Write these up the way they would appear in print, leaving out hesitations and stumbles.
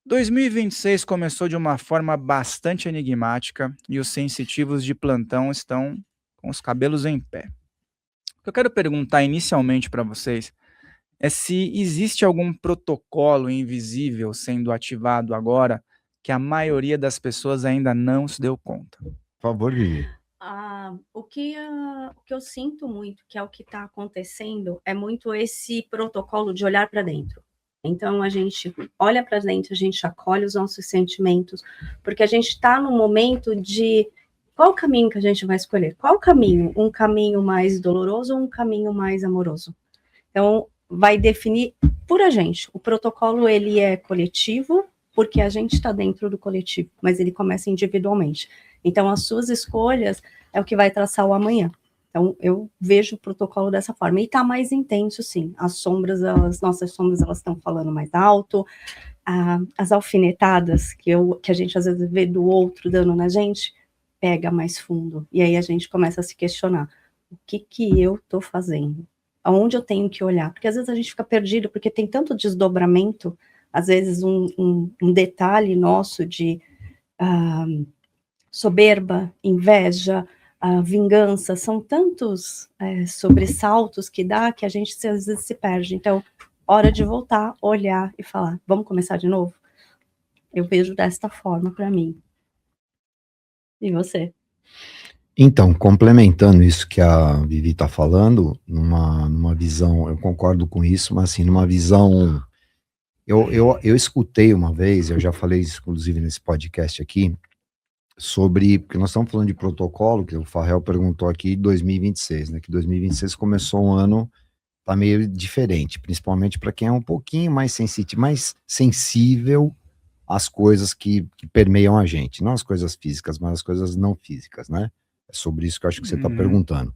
2026 começou de uma forma bastante enigmática e os sensitivos de plantão estão com os cabelos em pé. O que eu quero perguntar inicialmente para vocês é se existe algum protocolo invisível sendo ativado agora que a maioria das pessoas ainda não se deu conta. Por favor, Vivi. O que eu sinto muito, que é o que está acontecendo, é muito esse protocolo de olhar para dentro. Então, a gente olha para dentro, a gente acolhe os nossos sentimentos, porque a gente está no momento de qual caminho que a gente vai escolher? Qual caminho? Um caminho mais doloroso ou um caminho mais amoroso? Então, vai definir por a gente. O protocolo, ele é coletivo, porque a gente está dentro do coletivo, mas ele começa individualmente. Então, as suas escolhas é o que vai traçar o amanhã. Então, eu vejo o protocolo dessa forma. E está mais intenso, sim. As sombras, as nossas sombras, elas estão falando mais alto. As alfinetadas que a gente, às vezes, vê do outro dando na gente, pega mais fundo. E aí a gente começa a se questionar. O que eu estou fazendo? Aonde eu tenho que olhar? Porque às vezes a gente fica perdido, porque tem tanto desdobramento, às vezes um detalhe nosso de soberba, inveja, vingança, são tantos sobressaltos que dá que a gente às vezes se perde. Então, hora de voltar, olhar e falar, vamos começar de novo? Eu vejo desta forma para mim. E você? Então, complementando isso que a Vivi está falando, numa visão, eu concordo com isso, mas assim, numa visão, eu escutei uma vez, eu já falei isso inclusive nesse podcast aqui, porque nós estamos falando de protocolo, que o Farrell perguntou aqui, 2026, né, que 2026 começou um ano, tá meio diferente, principalmente para quem é um pouquinho mais sensível às coisas que permeiam a gente, não as coisas físicas, mas as coisas não físicas, né? É sobre isso que eu acho que você está perguntando.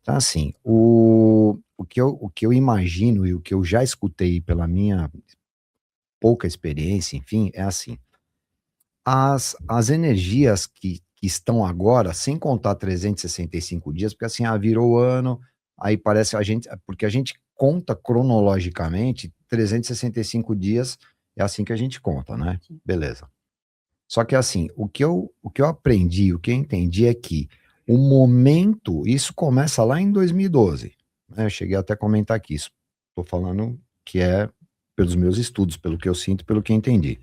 Então, assim, o que eu imagino e o que eu já escutei pela minha pouca experiência, enfim, é assim, as energias que estão agora, sem contar 365 dias, porque assim, virou o ano, aí parece porque a gente conta cronologicamente, 365 dias é assim que a gente conta, né? Beleza. Só que assim, o que eu aprendi, o que eu entendi é que o momento, isso começa lá em 2012, né? Eu cheguei até a comentar aqui isso. Estou falando que é pelos meus estudos, pelo que eu sinto, pelo que eu entendi.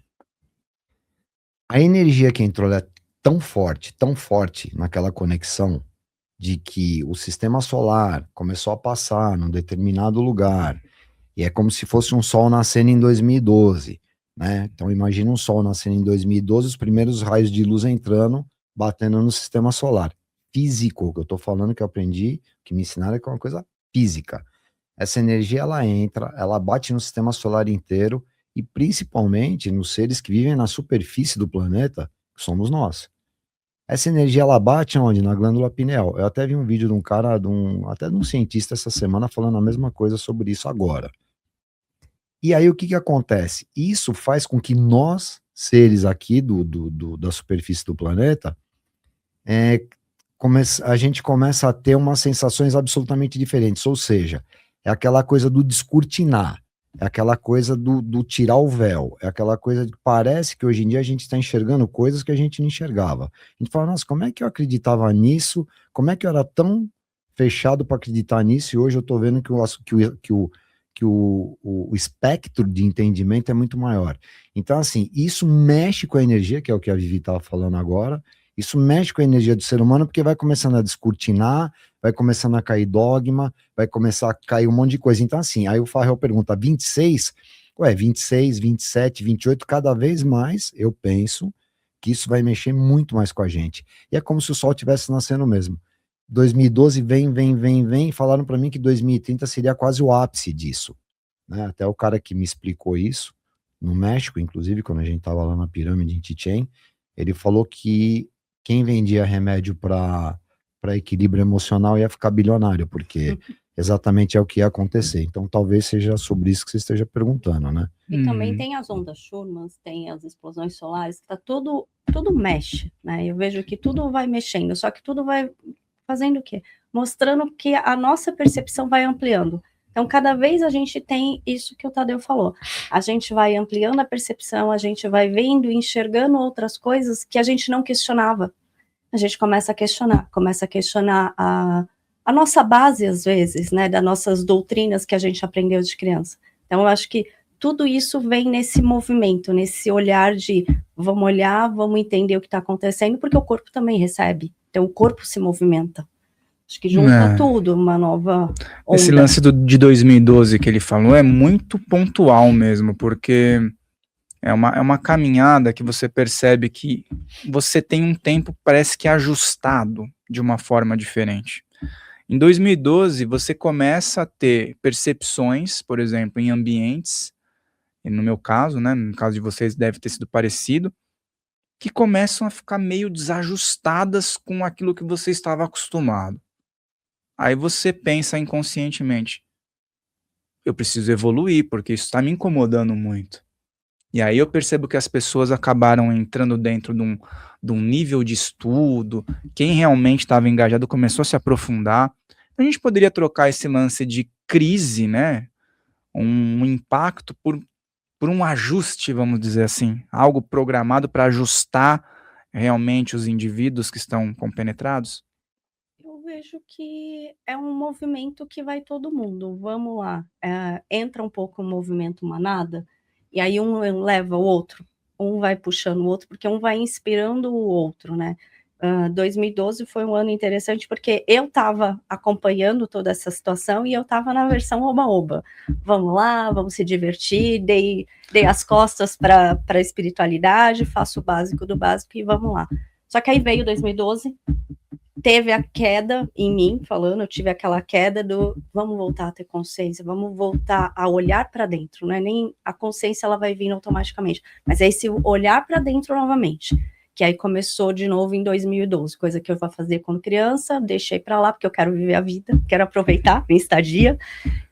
A energia que entrou é tão forte naquela conexão de que o sistema solar começou a passar num determinado lugar, e é como se fosse um sol nascendo em 2012, né? Então imagina um sol nascendo em 2012, os primeiros raios de luz entrando, batendo no sistema solar. Físico, que eu tô falando, que eu aprendi, que me ensinaram, é que é uma coisa física. Essa energia, ela entra, ela bate no sistema solar inteiro, e principalmente nos seres que vivem na superfície do planeta, que somos nós. Essa energia, ela bate onde? Na glândula pineal. Eu até vi um vídeo de um cara, até de um cientista essa semana falando a mesma coisa sobre isso agora. E aí o que acontece? Isso faz com que nós, seres aqui da superfície do planeta, a gente começa a ter umas sensações absolutamente diferentes, ou seja, é aquela coisa do descortinar, é aquela coisa do tirar o véu, é aquela coisa que parece que hoje em dia a gente está enxergando coisas que a gente não enxergava. A gente fala, nossa, como é que eu acreditava nisso? Como é que eu era tão fechado para acreditar nisso? E hoje eu estou vendo que o espectro de entendimento é muito maior. Então, assim, isso mexe com a energia, que é o que a Vivi estava falando agora, isso mexe com a energia do ser humano, porque vai começando a descortinar, vai começando a cair dogma, vai começar a cair um monte de coisa. Então, assim, aí o Farrell pergunta, 26? Ué, 26, 27, 28, cada vez mais, eu penso que isso vai mexer muito mais com a gente. E é como se o sol estivesse nascendo mesmo. 2012 vem, falaram para mim que 2030 seria quase o ápice disso, né? Até o cara que me explicou isso, no México, inclusive, quando a gente estava lá na pirâmide em Chichén, ele falou que quem vendia remédio para equilíbrio emocional ia ficar bilionário, porque exatamente é o que ia acontecer. Então, talvez seja sobre isso que você esteja perguntando, né? E também tem as ondas Schumann, tem as explosões solares, tá tudo mexe, né? Eu vejo que tudo vai mexendo, só que tudo vai fazendo o quê? Mostrando que a nossa percepção vai ampliando. Então, cada vez a gente tem isso que o Tadeu falou. A gente vai ampliando a percepção, a gente vai vendo, enxergando outras coisas que a gente não questionava. A gente começa a questionar a nossa base, às vezes, né, das nossas doutrinas que a gente aprendeu de criança. Então, eu acho que tudo isso vem nesse movimento, nesse olhar de vamos olhar, vamos entender o que está acontecendo, porque o corpo também recebe. Então, o corpo se movimenta. Acho que junta tudo, uma nova onda. Esse lance de 2012 que ele falou é muito pontual mesmo, porque é uma caminhada que você percebe que você tem um tempo, parece que ajustado de uma forma diferente. Em 2012, você começa a ter percepções, por exemplo, em ambientes, e no meu caso, né, no caso de vocês deve ter sido parecido, que começam a ficar meio desajustadas com aquilo que você estava acostumado. Aí você pensa inconscientemente, eu preciso evoluir, porque isso está me incomodando muito. E aí eu percebo que as pessoas acabaram entrando dentro de um nível de estudo, quem realmente estava engajado começou a se aprofundar. A gente poderia trocar esse lance de crise, né, um impacto por um ajuste, vamos dizer assim, algo programado para ajustar realmente os indivíduos que estão compenetrados? Eu vejo que é um movimento que vai todo mundo. Vamos lá, entra um pouco o movimento manada, e aí um leva o outro, um vai puxando o outro, porque um vai inspirando o outro, né? 2012 foi um ano interessante porque eu estava acompanhando toda essa situação e eu estava na versão oba-oba. Vamos lá, vamos se divertir, dei as costas para a espiritualidade, faço o básico do básico e vamos lá. Só que aí veio 2012, teve a queda em mim, falando, eu tive aquela queda do vamos voltar a ter consciência, vamos voltar a olhar para dentro, não é nem a consciência, ela vai vir automaticamente, mas é esse olhar para dentro novamente, que aí começou de novo em 2012, coisa que eu vou fazer quando criança, deixei para lá, porque eu quero viver a vida, quero aproveitar minha estadia,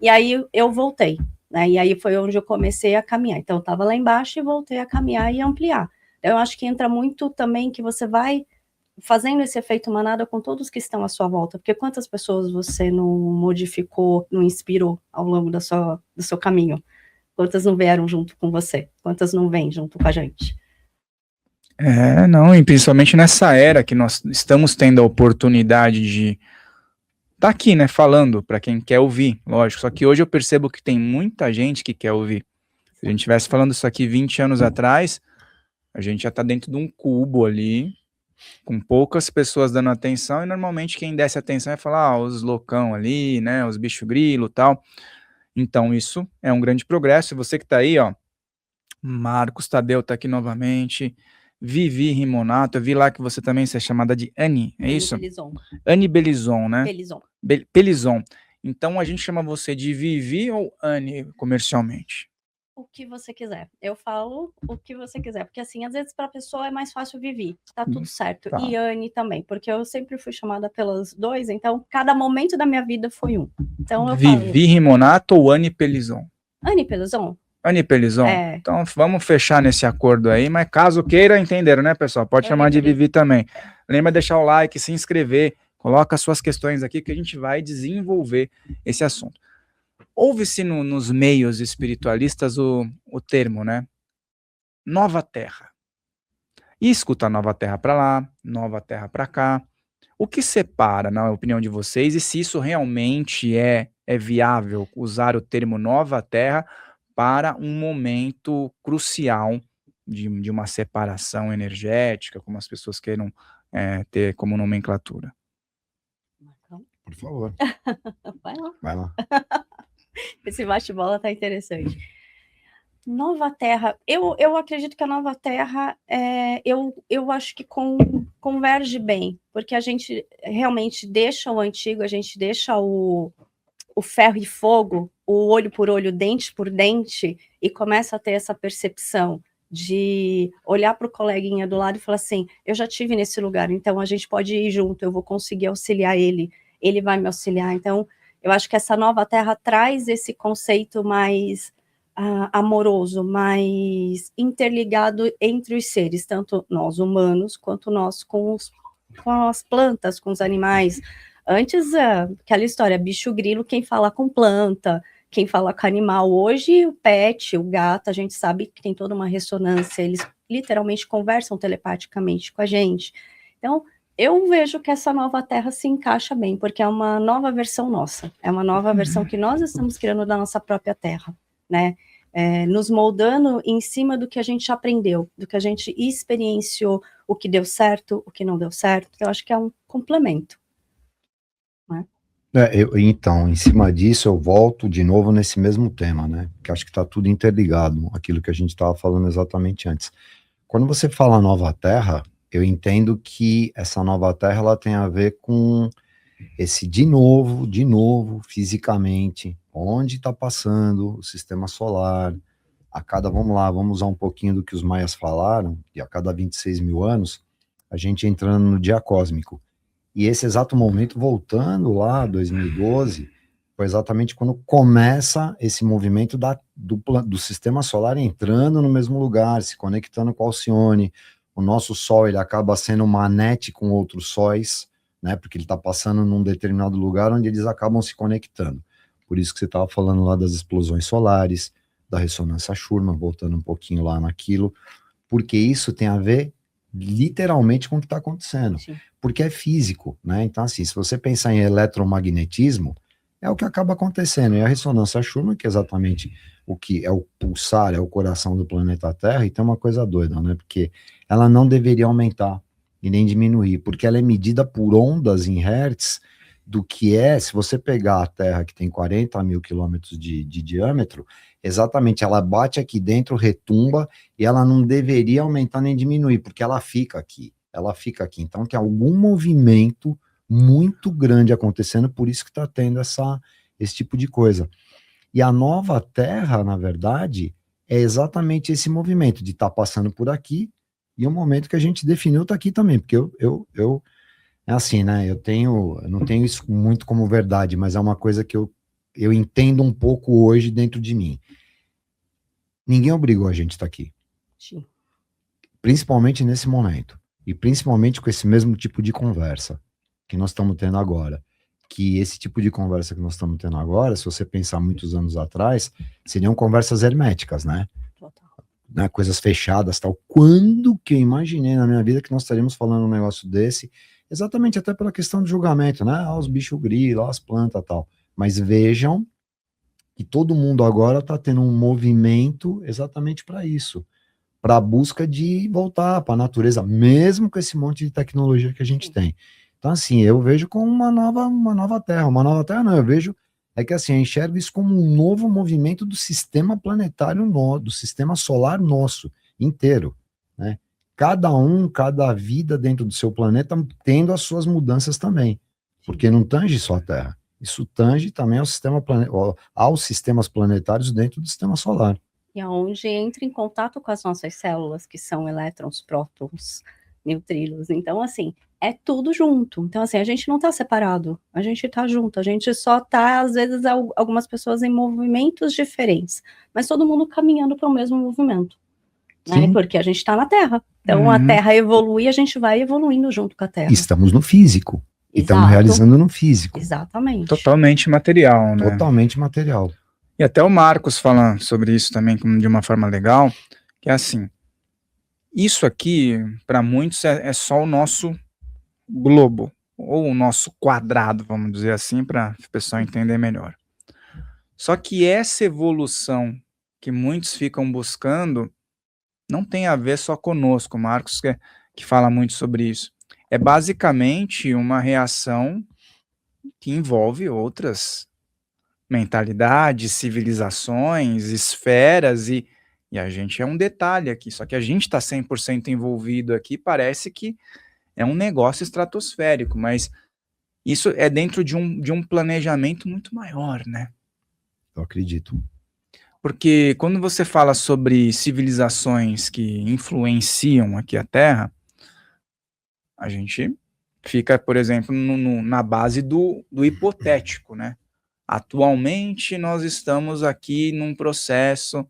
e aí eu voltei, né, e aí foi onde eu comecei a caminhar, então eu estava lá embaixo e voltei a caminhar e ampliar. Então, eu acho que entra muito também que você vai fazendo esse efeito manada com todos que estão à sua volta, porque quantas pessoas você não modificou, não inspirou ao longo do seu caminho? Quantas não vieram junto com você? Quantas não vêm junto com a gente? Não, e principalmente nessa era que nós estamos tendo a oportunidade de estar aqui, né, falando para quem quer ouvir, lógico, só que hoje eu percebo que tem muita gente que quer ouvir. Se a gente estivesse falando isso aqui 20 anos atrás, a gente já está dentro de um cubo ali, com poucas pessoas dando atenção, e normalmente quem desse atenção é falar, os loucão ali, né, os bicho grilo e tal. Então isso é um grande progresso, e você que tá aí, ó, Marcos Tadeu tá aqui novamente, Vivi Rimonato, eu vi lá que você também se é chamada de Anne, é isso? Belizon. Anne Belizon, né? Belizon. Pelizon. Então a gente chama você de Vivi ou Anne comercialmente? O que você quiser. Eu falo o que você quiser, porque assim, às vezes para a pessoa é mais fácil Vivi, tá tudo certo. Tá. E Anne também, porque eu sempre fui chamada pelos dois, então cada momento da minha vida foi um. Então eu Vivi falo, Rimonato ou Anne Pelizon? Anne Belizon. Anne Pelizon? É. Então vamos fechar nesse acordo aí, mas caso queira, entenderam, né, pessoal? Pode chamar de Vivi também. Lembra de deixar o like, se inscrever, coloca suas questões aqui que a gente vai desenvolver esse assunto. Ouve-se nos meios espiritualistas o termo, né? Nova Terra. E escuta Nova Terra para lá, Nova Terra para cá. O que separa, na opinião de vocês, e se isso realmente é viável usar o termo Nova Terra para um momento crucial de uma separação energética, como as pessoas queiram ter como nomenclatura? Por favor. Vai lá. Vai lá. Esse bate-bola tá interessante. Nova Terra, eu acredito que a Nova Terra, eu acho que converge bem, porque a gente realmente deixa o antigo, a gente deixa o ferro e fogo, o olho por olho, dente por dente, e começa a ter essa percepção de olhar para o coleguinha do lado e falar assim, eu já tive nesse lugar, então a gente pode ir junto, eu vou conseguir auxiliar ele vai me auxiliar. Então, eu acho que essa Nova Terra traz esse conceito mais amoroso, mais interligado entre os seres, tanto nós humanos, quanto nós com as plantas, com os animais. Antes, aquela história, bicho grilo, quem fala com planta, quem fala com animal hoje, o pet, o gato, a gente sabe que tem toda uma ressonância, eles literalmente conversam telepaticamente com a gente. Então, eu vejo que essa nova Terra se encaixa bem, porque é uma nova versão nossa, é uma nova versão que nós estamos criando da nossa própria Terra, né? Nos moldando em cima do que a gente aprendeu, do que a gente experienciou, o que deu certo, o que não deu certo. Eu acho que é um complemento. Né? Então, em cima disso, eu volto de novo nesse mesmo tema, né? Que acho que está tudo interligado, aquilo que a gente estava falando exatamente antes. Quando você fala nova Terra, eu entendo que essa nova Terra ela tem a ver com esse de novo, fisicamente, onde está passando o sistema solar, vamos usar um pouquinho do que os maias falaram, que a cada 26 mil anos, a gente entrando no dia cósmico. E esse exato momento, voltando lá, 2012, foi exatamente quando começa esse movimento do sistema solar entrando no mesmo lugar, se conectando com a Alcione. O nosso Sol, ele acaba sendo uma net com outros sóis, né, porque ele está passando num determinado lugar onde eles acabam se conectando. Por isso que você estava falando lá das explosões solares, da ressonância Schumann, voltando um pouquinho lá naquilo, porque isso tem a ver literalmente com o que está acontecendo, Sim. Porque é físico, né? Então, assim, se você pensar em eletromagnetismo, é o que acaba acontecendo. E a ressonância Schumann, que é exatamente o que é o pulsar, é o coração do planeta Terra, e tem uma coisa doida, né? Porque ela não deveria aumentar e nem diminuir, porque ela é medida por ondas em hertz do que é, se você pegar a Terra, que tem 40 mil quilômetros de diâmetro, exatamente, ela bate aqui dentro, retumba, e ela não deveria aumentar nem diminuir, porque ela fica aqui. Então, tem algum movimento muito grande acontecendo, por isso que está tendo esse tipo de coisa. E a nova Terra, na verdade, é exatamente esse movimento de estar passando por aqui, e o momento que a gente definiu está aqui também, porque é assim, né, eu não tenho isso muito como verdade, mas é uma coisa que eu entendo um pouco hoje dentro de mim. Ninguém obrigou a gente a estar aqui. Sim. Principalmente nesse momento. E principalmente com esse mesmo tipo de conversa que nós estamos tendo agora. Que esse tipo de conversa que nós estamos tendo agora, se você pensar muitos anos atrás, seriam conversas herméticas, né? Total. Né? Coisas fechadas, tal. Quando que eu imaginei na minha vida que nós estaríamos falando um negócio desse? Exatamente até pela questão do julgamento, né? Os bichos grilos, as plantas, tal. Mas vejam que todo mundo agora está tendo um movimento exatamente para isso, para a busca de voltar para a natureza, mesmo com esse monte de tecnologia que a gente tem. Então, assim, eu vejo como uma nova terra não, eu vejo, é que assim, eu enxergo isso como um novo movimento do sistema planetário, do sistema solar nosso, inteiro, né? Cada vida dentro do seu planeta tendo as suas mudanças também, porque não tange só a Terra, isso tange também aos sistemas planetários dentro do sistema solar. E aonde entra em contato com as nossas células, que são elétrons, prótons, neutrinos. Então, assim, é tudo junto. Então, assim, a gente não está separado, a gente está junto, a gente só está, às vezes, algumas pessoas em movimentos diferentes, mas todo mundo caminhando para o mesmo movimento. Né? Porque a gente está na Terra. Então, a Terra evolui e a gente vai evoluindo junto com a Terra. Estamos no físico. E estamos realizando no físico. Exatamente. Totalmente material, né? Totalmente material. E até o Marcos fala sobre isso também de uma forma legal, que é assim, isso aqui, para muitos, é só o nosso globo, ou o nosso quadrado, vamos dizer assim, para o pessoal entender melhor. Só que essa evolução que muitos ficam buscando não tem a ver só conosco, o Marcos que fala muito sobre isso. É basicamente uma reação que envolve outras mentalidades, civilizações, esferas, e a gente é um detalhe aqui, só que a gente está 100% envolvido aqui, parece que é um negócio estratosférico, mas isso é dentro de um planejamento muito maior, né? Eu acredito. Porque quando você fala sobre civilizações que influenciam aqui a Terra, a gente fica, por exemplo, na base do hipotético, né? Atualmente nós estamos aqui num processo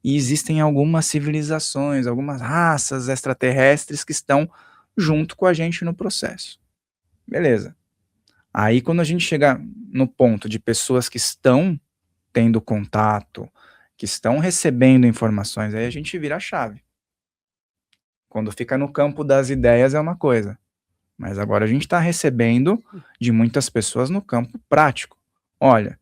e existem algumas civilizações, algumas raças extraterrestres que estão junto com a gente no processo. Beleza. Aí quando a gente chega no ponto de pessoas que estão tendo contato, que estão recebendo informações, aí a gente vira a chave. Quando fica no campo das ideias é uma coisa, mas agora a gente está recebendo de muitas pessoas no campo prático. Olha,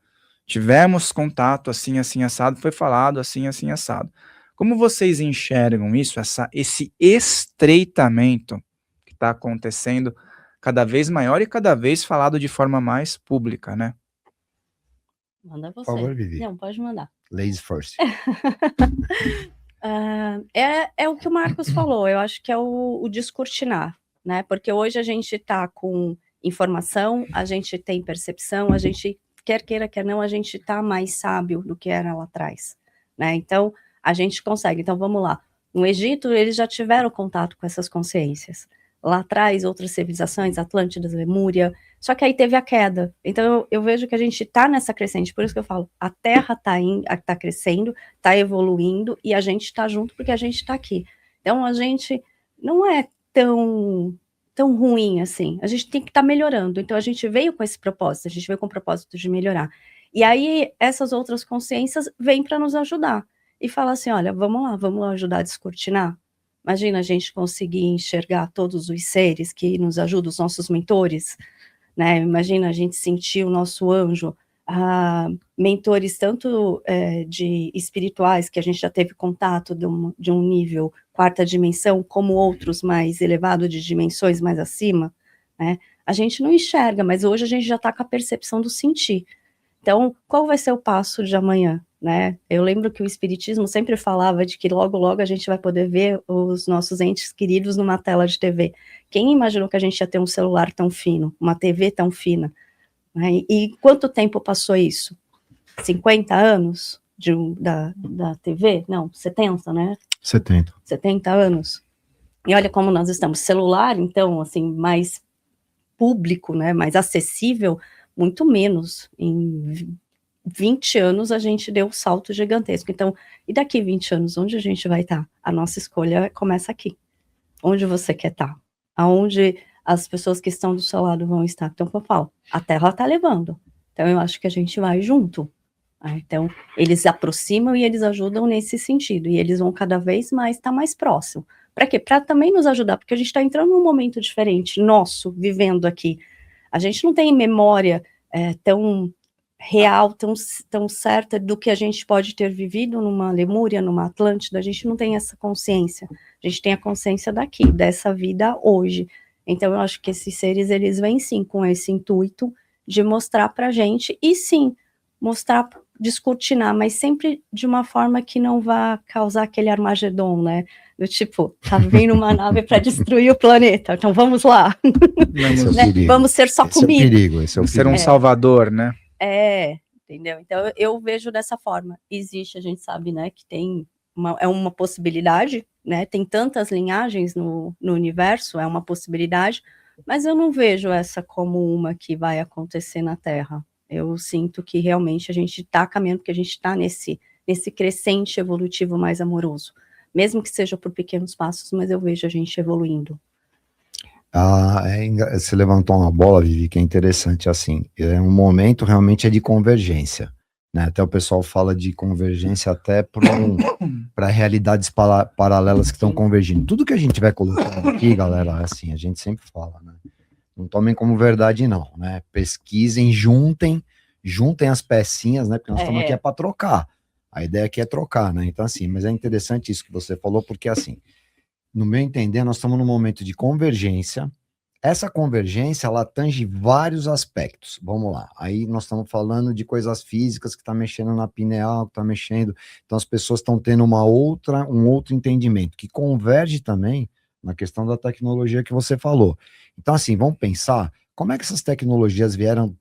tivemos contato assim, assim, assado, foi falado assim, assim, assado. Como vocês enxergam isso, esse estreitamento que está acontecendo cada vez maior e cada vez falado de forma mais pública, né? Manda Por você. favor, Vivi. Não, pode mandar. Ladies first. É o que o Marcos falou, eu acho que é o descortinar, né? Porque hoje a gente está com informação, a gente tem percepção, a gente, quer queira, quer não, a gente está mais sábio do que era lá atrás, né? Então, a gente consegue. Então, vamos lá. No Egito, eles já tiveram contato com essas consciências. Lá atrás, outras civilizações, Atlântida, Lemúria, só que aí teve a queda. Então, eu vejo que a gente está nessa crescente, por isso que eu falo, a Terra está crescendo, está evoluindo, e a gente está junto porque a gente está aqui. Então, a gente não é tão ruim assim, a gente tem que estar melhorando. Então, a gente veio com esse propósito, a gente veio com o propósito de melhorar. E aí, essas outras consciências vêm para nos ajudar. E fala assim, olha, vamos lá, vamos ajudar a descortinar. Imagina a gente conseguir enxergar todos os seres que nos ajudam, os nossos mentores, né? Imagina a gente sentir o nosso anjo, mentores tanto de espirituais, que a gente já teve contato de um nível quarta dimensão, como outros mais elevados de dimensões mais acima, né? A gente não enxerga, mas hoje a gente já está com a percepção do sentir. Então, qual vai ser o passo de amanhã, né? Eu lembro que o Espiritismo sempre falava de que logo, logo a gente vai poder ver os nossos entes queridos numa tela de TV. Quem imaginou que a gente ia ter um celular tão fino, uma TV tão fina? Né? E quanto tempo passou isso? 50 anos da TV? Não, 70, né? 70. 70 anos. E olha como nós estamos. Celular, então, assim, mais público, né? Mais acessível, muito menos. Em 20 anos a gente deu um salto gigantesco. Então, e daqui 20 anos, onde a gente vai estar? A nossa escolha começa aqui. Onde você quer estar? Aonde as pessoas que estão do seu lado vão estar? Então, eu falo, a Terra está levando. Então, eu acho que a gente vai junto. Então, eles aproximam e eles ajudam nesse sentido. E eles vão cada vez mais estar mais próximo. Para quê? Para também nos ajudar, porque a gente está entrando num momento diferente, nosso, vivendo aqui. A gente não tem memória tão real, tão certa do que a gente pode ter vivido numa Lemúria, numa Atlântida. A gente não tem essa consciência. A gente tem a consciência daqui, dessa vida hoje. Então, eu acho que esses seres, eles vêm sim com esse intuito de mostrar pra gente, e sim, mostrar, descortinar, mas sempre de uma forma que não vá causar aquele Armagedon, né? Do tipo, tá vindo uma nave para destruir o planeta, então vamos lá. Vamos, né? Vamos ser só esse comida. É o perigo, esse é o ser perigo. um salvador, né? Entendeu? Então, eu vejo dessa forma. Existe, a gente sabe, né, que tem uma possibilidade, né? Tem tantas linhagens no universo, é uma possibilidade, mas eu não vejo essa como uma que vai acontecer na Terra. Eu sinto que realmente a gente está caminhando, porque a gente está nesse crescente evolutivo mais amoroso. Mesmo que seja por pequenos passos, mas eu vejo a gente evoluindo. Você levantou uma bola, Vivi, que é interessante, assim, é um momento realmente de convergência, né? Até o pessoal fala de convergência até para realidades paralelas que estão convergindo. Tudo que a gente vai colocando aqui, galera, assim, a gente sempre fala, né? Não tomem como verdade, não, né? Pesquisem, juntem as pecinhas, né? Porque nós estamos aqui para trocar. A ideia aqui é trocar, né? Então, assim, mas é interessante isso que você falou, porque, assim, no meu entender, nós estamos num momento de convergência. Essa convergência, ela tange vários aspectos. Vamos lá. Aí nós estamos falando de coisas físicas que está mexendo na pineal, que está mexendo. Então, as pessoas estão tendo um outro entendimento, que converge também na questão da tecnologia que você falou. Então, assim, vamos pensar como é que essas tecnologias vieram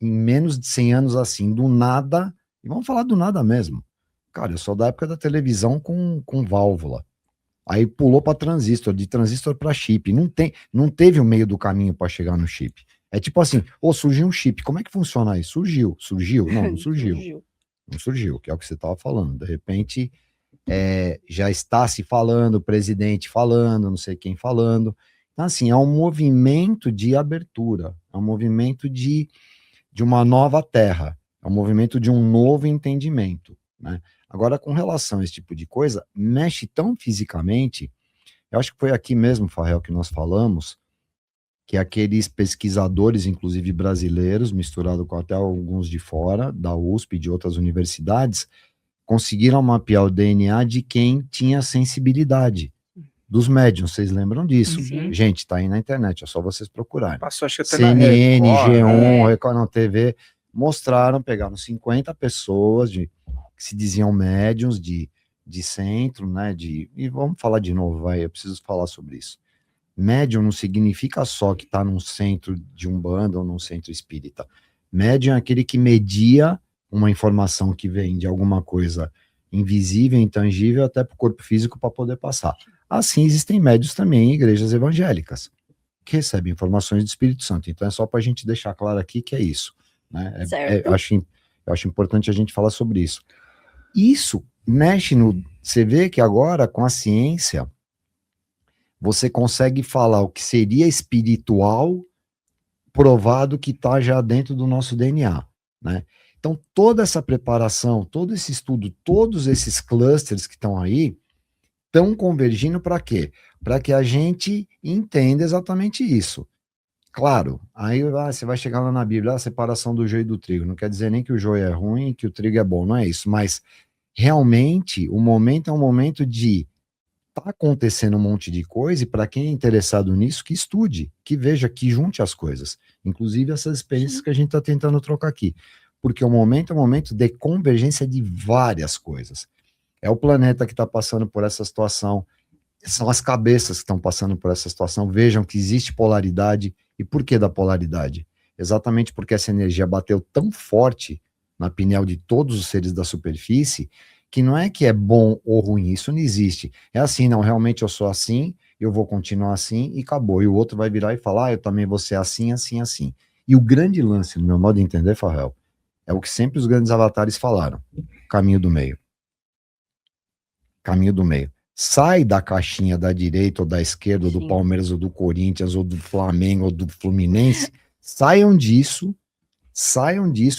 em menos de 100 anos, assim, do nada, e vamos falar do nada mesmo. Cara, eu sou da época da televisão com válvula. Aí pulou para transistor, de transistor para chip. Não teve o meio do caminho para chegar no chip. É tipo assim, surgiu um chip. Como é que funciona isso? Surgiu? Não surgiu. Não surgiu, que é o que você estava falando. De repente, já está se falando, o presidente falando, não sei quem falando. Então, assim, é um movimento de abertura, é um movimento de uma nova terra. É um movimento de um novo entendimento, né? Agora, com relação a esse tipo de coisa, mexe tão fisicamente, eu acho que foi aqui mesmo, Farrell, que nós falamos, que aqueles pesquisadores, inclusive brasileiros, misturado com até alguns de fora, da USP e de outras universidades, conseguiram mapear o DNA de quem tinha sensibilidade, dos médiums, vocês lembram disso? Sim. Gente, tá aí na internet, é só vocês procurarem. Passou, acho que até na CNN, Record, G1, Record na TV, mostraram, pegaram 50 pessoas que se diziam médiums de centro, né, e vamos falar de novo, eu preciso falar sobre isso. Médium não significa só que está num centro de Umbanda ou num centro espírita. Médium é aquele que media uma informação que vem de alguma coisa invisível, intangível, até para o corpo físico para poder passar. Assim, existem médios também em igrejas evangélicas, que recebem informações do Espírito Santo. Então, é só para a gente deixar claro aqui que é isso, né? Eu acho importante a gente falar sobre isso. Isso mexe no... Você vê que agora, com a ciência, você consegue falar o que seria espiritual, provado que está já dentro do nosso DNA, né? Então, toda essa preparação, todo esse estudo, todos esses clusters que estão aí, estão convergindo para quê? Para que a gente entenda exatamente isso. Claro, aí você vai chegar lá na Bíblia, a separação do joio e do trigo. Não quer dizer nem que o joio é ruim e que o trigo é bom, não é isso. Mas, realmente, o momento é um momento de tá acontecendo um monte de coisa, e para quem é interessado nisso, que estude, que veja, que junte as coisas. Inclusive essas experiências que a gente está tentando trocar aqui. Porque o momento é um momento de convergência de várias coisas. É o planeta que está passando por essa situação, são as cabeças que estão passando por essa situação. Vejam que existe polaridade. E por que da polaridade? Exatamente porque essa energia bateu tão forte na pineal de todos os seres da superfície, que não é que é bom ou ruim, isso não existe. É assim, não, realmente eu sou assim, eu vou continuar assim e acabou. E o outro vai virar e falar, eu também vou ser assim, assim, assim. E o grande lance, no meu modo de entender, Farrell, é o que sempre os grandes avatares falaram, caminho do meio. Caminho do meio. Sai da caixinha da direita ou da esquerda, ou do Palmeiras, ou do Corinthians, ou do Flamengo, ou do Fluminense. Saiam disso,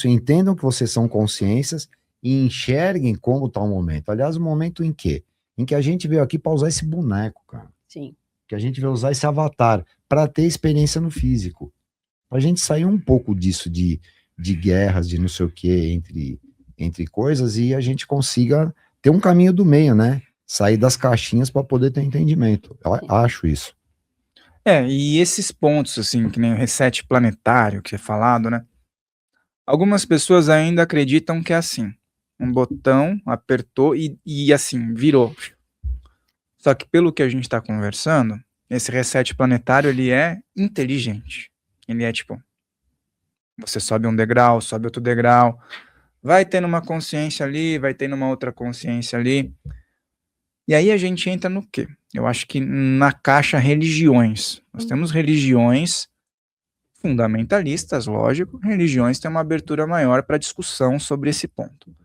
e entendam que vocês são consciências e enxerguem como está o momento. Aliás, o momento em quê? Em que a gente veio aqui para usar esse boneco, cara. Sim. Que a gente veio usar esse avatar para ter experiência no físico. Pra gente sair um pouco disso de guerras, de não sei o que, entre coisas, e a gente consiga ter um caminho do meio, né? Sair das caixinhas para poder ter entendimento. Eu acho isso. E esses pontos, assim, que nem o reset planetário que é falado, né? Algumas pessoas ainda acreditam que é assim. Um botão, apertou e assim, virou. Só que pelo que a gente está conversando, esse reset planetário, ele é inteligente. Ele é tipo, você sobe um degrau, sobe outro degrau, vai tendo uma consciência ali, vai tendo uma outra consciência ali. E aí a gente entra no quê? Eu acho que na caixa religiões. Nós temos religiões fundamentalistas, lógico. Religiões têm uma abertura maior para discussão sobre esse ponto.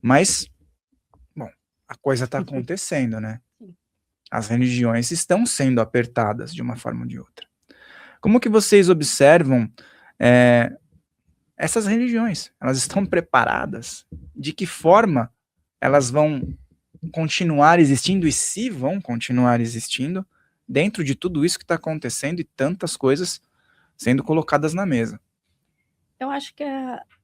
Mas, bom, a coisa está acontecendo, né? As religiões estão sendo apertadas de uma forma ou de outra. Como que vocês observam essas religiões? Elas estão preparadas? De que forma elas vão continuar existindo e se vão continuar existindo dentro de tudo isso que está acontecendo e tantas coisas sendo colocadas na mesa? Eu acho que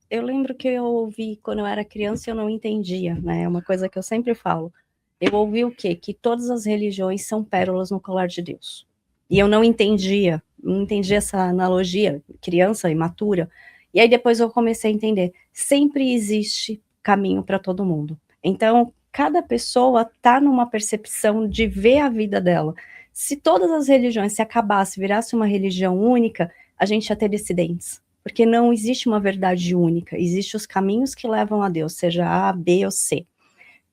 eu lembro que eu ouvi quando eu era criança e eu não entendia, né? É uma coisa que eu sempre falo. Eu ouvi o quê? Que todas as religiões são pérolas no colar de Deus. E eu não entendia essa analogia, criança imatura. E aí depois eu comecei a entender. Sempre existe caminho para todo mundo. Então, cada pessoa está numa percepção de ver a vida dela. Se todas as religiões se acabasse, virasse uma religião única, a gente ia ter dissidentes. Porque não existe uma verdade única. Existem os caminhos que levam a Deus, seja A, B ou C.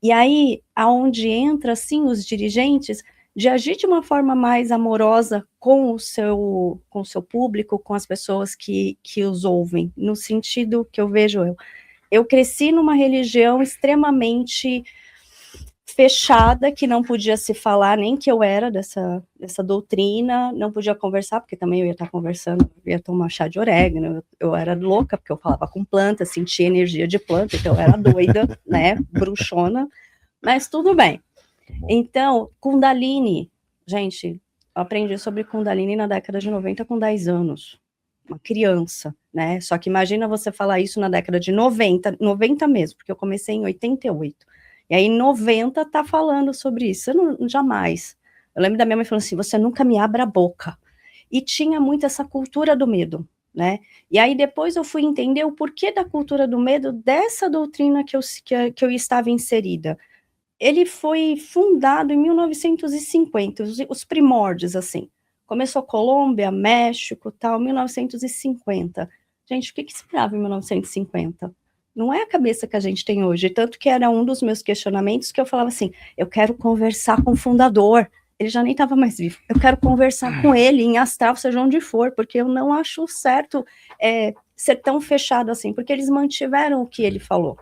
E aí, aonde entra, sim, os dirigentes, de agir de uma forma mais amorosa com o seu público, com as pessoas que os ouvem, no sentido que eu vejo eu cresci numa religião extremamente fechada, que não podia se falar nem que eu era dessa doutrina, não podia conversar, porque também eu ia estar conversando, eu ia tomar chá de orégano, eu era louca, porque eu falava com planta, sentia energia de planta, então eu era doida, né, bruxona, mas tudo bem. Então, Kundalini, gente, eu aprendi sobre Kundalini na década de 90 com 10 anos, uma criança, né, só que imagina você falar isso na década de 90 mesmo, porque eu comecei em 88, e aí, em 90, tá falando sobre isso. Eu não, jamais. Eu lembro da minha mãe falando assim, você nunca me abra a boca. E tinha muito essa cultura do medo, né? E aí, depois eu fui entender o porquê da cultura do medo dessa doutrina que eu estava inserida. Ele foi fundado em 1950, os primórdios, assim. Começou Colômbia, México, tal, 1950. Gente, o que se esperava em 1950? Não é a cabeça que a gente tem hoje, tanto que era um dos meus questionamentos que eu falava assim, eu quero conversar com o fundador, ele já nem estava mais vivo, eu quero conversar com ele em astral, seja onde for, porque eu não acho certo ser tão fechado assim, porque eles mantiveram o que ele falou,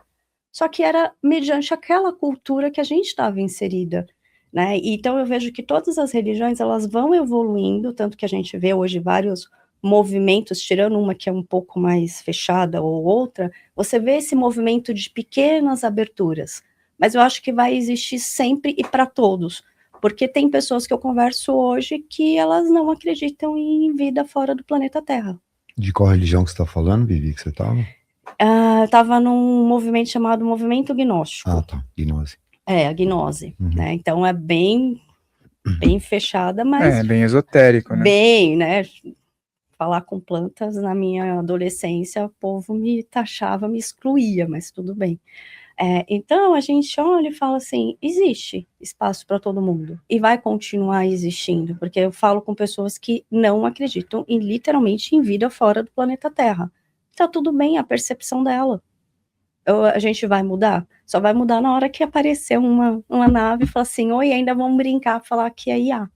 só que era mediante aquela cultura que a gente estava inserida, né, então eu vejo que todas as religiões, elas vão evoluindo, tanto que a gente vê hoje vários movimentos, tirando uma que é um pouco mais fechada ou outra, você vê esse movimento de pequenas aberturas, mas eu acho que vai existir sempre e para todos, porque tem pessoas que eu converso hoje que elas não acreditam em vida fora do planeta Terra. De qual religião que você está falando, Vivi, que você estava? Eu estava num movimento chamado Movimento Gnóstico. Ah, tá, gnose. A gnose, né, então é bem fechada, mas... É, bem esotérico, né? Bem, né, falar com plantas, na minha adolescência, o povo me taxava, me excluía, mas tudo bem. Então, a gente olha e fala assim, existe espaço para todo mundo, e vai continuar existindo, porque eu falo com pessoas que não acreditam literalmente em vida fora do planeta Terra. Tá tudo bem, a percepção dela. A gente vai mudar? Só vai mudar na hora que aparecer uma nave e falar assim, oi, ainda vamos brincar, falar que é IA.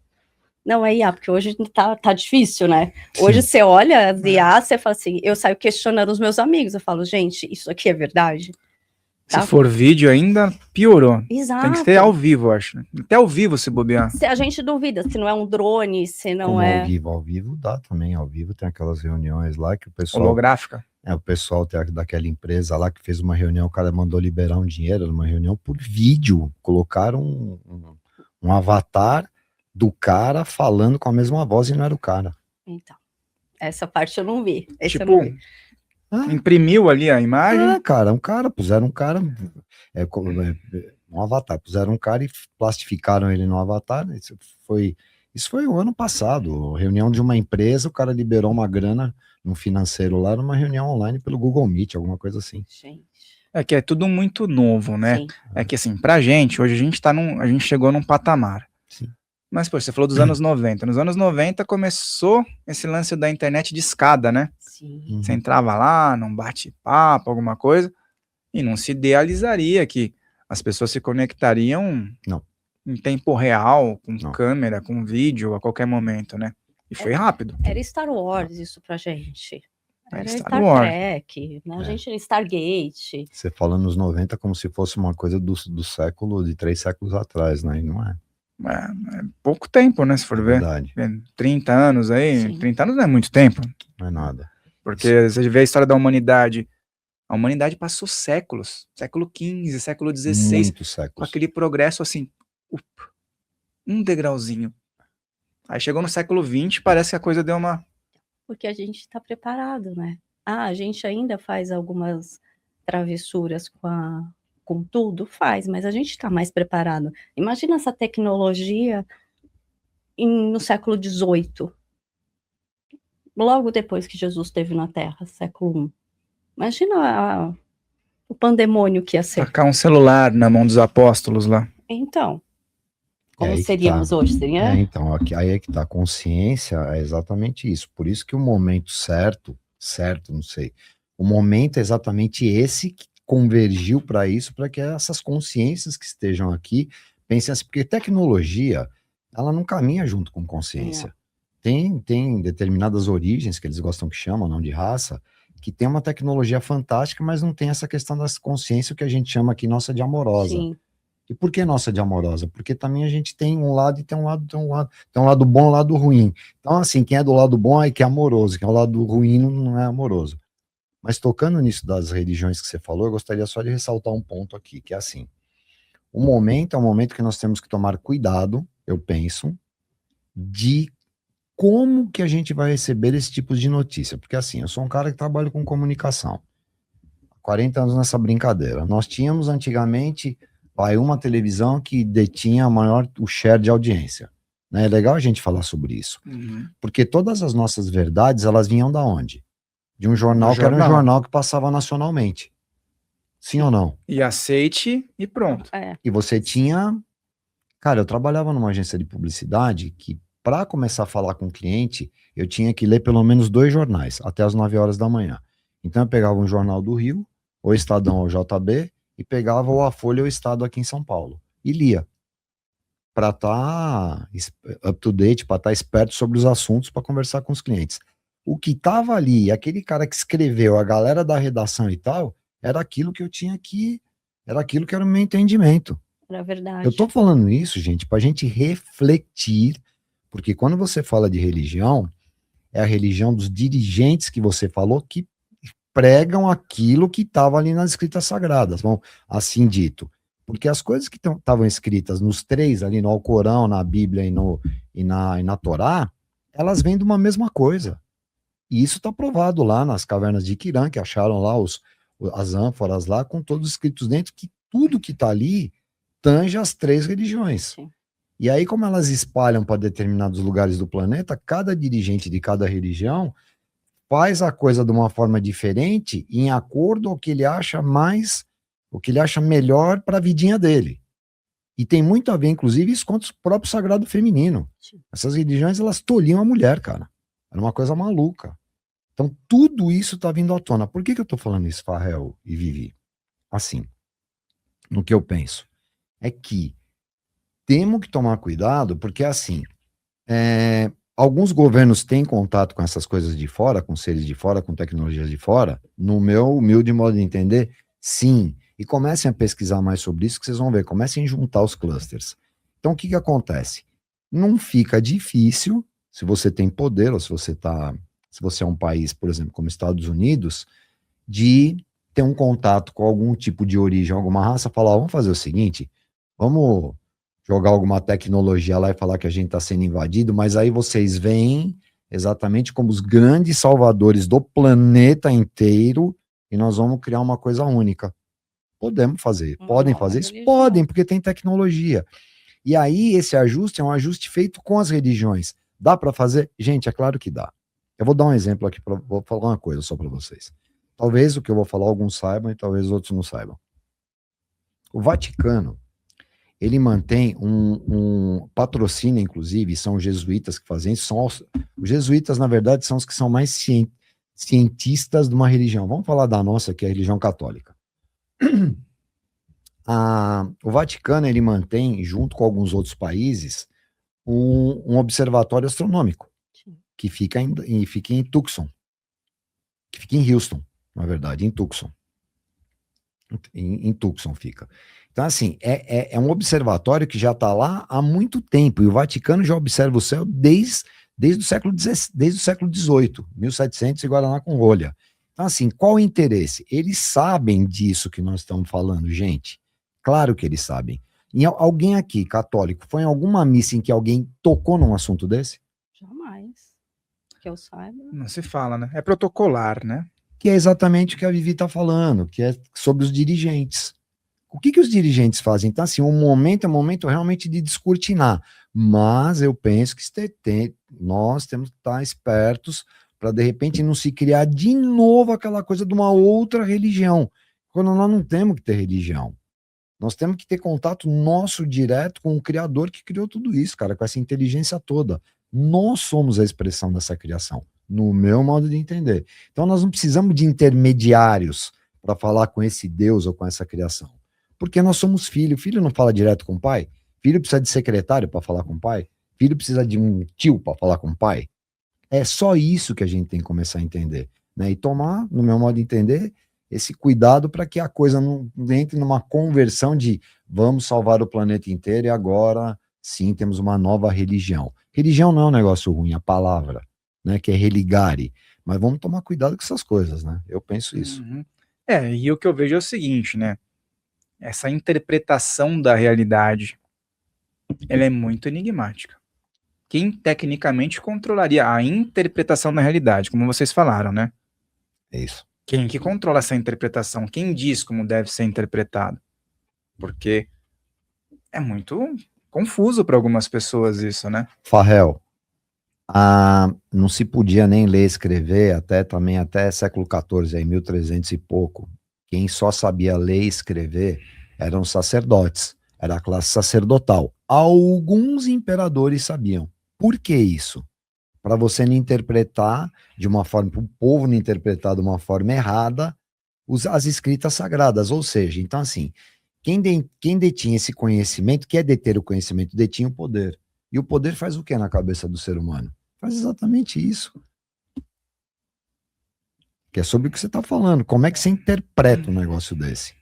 Não é IA, porque hoje tá difícil, né? Hoje você olha as IA, você fala assim, eu saio questionando os meus amigos, eu falo, gente, isso aqui é verdade? Se for vídeo ainda, piorou. Exato. Tem que ser ao vivo, acho. Até ao vivo se bobear. A gente duvida, se não é um drone, se não Como é... ao vivo dá também, ao vivo tem aquelas reuniões lá que o pessoal... Holográfica. O pessoal daquela empresa lá que fez uma reunião, o cara mandou liberar um dinheiro numa reunião por vídeo, colocaram um avatar do cara falando com a mesma voz e não era o cara. Então, essa parte eu não vi. Tipo, eu não vi. Imprimiu ali a imagem? Cara, puseram um cara, um avatar, puseram um cara e plastificaram ele no avatar, isso foi o ano passado, reunião de uma empresa, o cara liberou uma grana no financeiro lá, numa reunião online pelo Google Meet, alguma coisa assim. Gente. É que é tudo muito novo, né? Sim. É que assim, pra gente, hoje a gente chegou num patamar. Sim. Mas, pô, você falou dos anos 90. Nos anos 90 começou esse lance da internet de escada, né? Sim. Você entrava lá, num bate-papo, alguma coisa, e não se idealizaria que as pessoas se conectariam em tempo real, com câmera, com vídeo, a qualquer momento, né? E foi rápido. Era Star Wars isso pra gente. Era Star Trek, né? A gente era Stargate. Você fala nos 90 como se fosse uma coisa do século, de 3 séculos atrás, né? E não é. É pouco tempo, né? Se for ver. Verdade. 30 anos aí. Sim. 30 anos não é muito tempo. Não é nada. Porque você vê a história da humanidade. A humanidade passou séculos. Século XV, século XVI. Muitos séculos. Com aquele progresso assim. Um degrauzinho. Aí chegou no século XX, parece que a coisa deu uma... Porque a gente está preparado, né? A gente ainda faz algumas travessuras com tudo, mas a gente está mais preparado. Imagina essa tecnologia no século XVIII, logo depois que Jesus esteve na Terra, século I. Imagina o pandemônio que ia ser. Tacar um celular na mão dos apóstolos lá. Então, como seríamos hoje? Seria? Então, aí é que tá, a consciência é exatamente isso. Por isso que o momento certo, não sei, o momento é exatamente esse que convergiu para isso, para que essas consciências que estejam aqui pensem assim, porque tecnologia, ela não caminha junto com consciência. Tem determinadas origens, que eles gostam que chamam, não de raça, que tem uma tecnologia fantástica, mas não tem essa questão da consciência, que a gente chama aqui nossa de amorosa. Sim. E por que nossa de amorosa? Porque também a gente tem um lado e tem um lado, tem um lado bom e um lado ruim. Então, assim, quem é do lado bom é que é amoroso, quem é do lado ruim não é amoroso. Mas tocando nisso das religiões que você falou, eu gostaria só de ressaltar um ponto aqui, que é assim, o momento é um momento que nós temos que tomar cuidado, eu penso, de como que a gente vai receber esse tipo de notícia. Porque assim, eu sou um cara que trabalha com comunicação. 40 anos nessa brincadeira. Nós tínhamos antigamente uma televisão que detinha o share de audiência. Né? É legal a gente falar sobre isso. Porque todas as nossas verdades, elas vinham da onde? De um jornal que era um jornal que passava nacionalmente. Sim ou não? E aceite e pronto. E você tinha... Cara, eu trabalhava numa agência de publicidade que, para começar a falar com o cliente, eu tinha que ler pelo menos 2 jornais, até as 9 horas da manhã. Então eu pegava um jornal do Rio, o Estadão ou JB, e pegava o A Folha ou o Estado aqui em São Paulo. E lia. Para estar up to date, para estar esperto sobre os assuntos, para conversar com os clientes. O que estava ali, aquele cara que escreveu, a galera da redação e tal, era aquilo que eu tinha que... Era aquilo que era o meu entendimento. Era verdade. Eu tô falando isso, gente, pra gente refletir, porque quando você fala de religião, é a religião dos dirigentes que você falou que pregam aquilo que estava ali nas escritas sagradas, bom, assim dito. Porque as coisas que estavam escritas nos 3, ali no Alcorão, na Bíblia e na Torá, elas vêm de uma mesma coisa. E isso está provado lá nas cavernas de Quirã, que acharam lá as ânforas lá, com todos escritos dentro, que tudo que está ali tange as 3 religiões. Sim. E aí, como elas espalham para determinados lugares do planeta, cada dirigente de cada religião faz a coisa de uma forma diferente, em acordo ao que ele acha o que ele acha melhor para a vidinha dele. E tem muito a ver, inclusive, isso contra o próprio sagrado feminino. Sim. Essas religiões, elas tolhiam a mulher, cara. Era uma coisa maluca. Então, tudo isso está vindo à tona. Por que eu estou falando isso, Farrell e Vivi? Assim, no que eu penso, é que temos que tomar cuidado, porque assim, alguns governos têm contato com essas coisas de fora, com seres de fora, com tecnologias de fora, no meu humilde modo de entender, sim. E comecem a pesquisar mais sobre isso, que vocês vão ver, comecem a juntar os clusters. Então, o que acontece? Não fica difícil, se você tem poder, ou se você é um país, por exemplo, como Estados Unidos, de ter um contato com algum tipo de origem, alguma raça, falar, vamos fazer o seguinte, vamos jogar alguma tecnologia lá e falar que a gente está sendo invadido, mas aí vocês veem exatamente como os grandes salvadores do planeta inteiro e nós vamos criar uma coisa única. Podemos fazer. Podem fazer isso? Podem, porque tem tecnologia. E aí esse ajuste é um ajuste feito com as religiões. Dá para fazer? Gente, é claro que dá. Eu vou dar um exemplo aqui, vou falar uma coisa só para vocês. Talvez o que eu vou falar alguns saibam e talvez outros não saibam. O Vaticano, ele mantém um patrocínio, inclusive, são os jesuítas que fazem isso. Os jesuítas, na verdade, são os que são mais cientistas de uma religião. Vamos falar da nossa, que é a religião católica. O Vaticano, ele mantém, junto com alguns outros países, um observatório astronômico, que fica em Tucson, que fica em Houston, na verdade, em Tucson. Em Tucson fica. Então, assim, é um observatório que já está lá há muito tempo, e o Vaticano já observa o céu desde o século XVIII, 1700 e Guaraná com rolha. Então, assim, qual o interesse? Eles sabem disso que nós estamos falando, gente. Claro que eles sabem. E alguém aqui, católico, foi em alguma missa em que alguém tocou num assunto desse? Jamais. Que eu saiba. Não se fala, né? É protocolar, né? Que é exatamente o que a Vivi está falando, que é sobre os dirigentes. O que os dirigentes fazem? Então, assim, é um momento realmente de descortinar. Mas eu penso que nós temos que estar espertos para, de repente, não se criar de novo aquela coisa de uma outra religião. Quando nós não temos que ter religião. Nós temos que ter contato nosso direto com o Criador que criou tudo isso, cara, com essa inteligência toda. Nós somos a expressão dessa criação, no meu modo de entender. Então nós não precisamos de intermediários para falar com esse Deus ou com essa criação. Porque nós somos filho. Filho não fala direto com o pai. Filho precisa de secretário para falar com o pai. Filho precisa de um tio para falar com o pai. É só isso que a gente tem que começar a entender. Né? E tomar, no meu modo de entender, esse cuidado para que a coisa não entre numa conversão de vamos salvar o planeta inteiro e agora sim temos uma nova religião. Religião não é um negócio ruim, a palavra, né, que é religare, mas vamos tomar cuidado com essas coisas, né? Eu penso isso. Uhum. E o que eu vejo é o seguinte, né? Essa interpretação da realidade, ela é muito enigmática. Quem tecnicamente controlaria a interpretação da realidade, como vocês falaram, né? É isso. Quem que controla essa interpretação? Quem diz como deve ser interpretado? Porque é muito confuso para algumas pessoas isso, né? Farrell, não se podia nem ler e escrever até século XIV, aí 1300 e pouco. Quem só sabia ler e escrever eram os sacerdotes, era a classe sacerdotal. Alguns imperadores sabiam. Por que isso? Para você não interpretar de uma forma, para o povo não interpretar de uma forma errada as escritas sagradas. Ou seja, então assim, quem detinha esse conhecimento, quer deter o conhecimento, detinha o poder. E o poder faz o que na cabeça do ser humano? Faz exatamente isso. Que é sobre o que você está falando. Como é que você interpreta um negócio desse?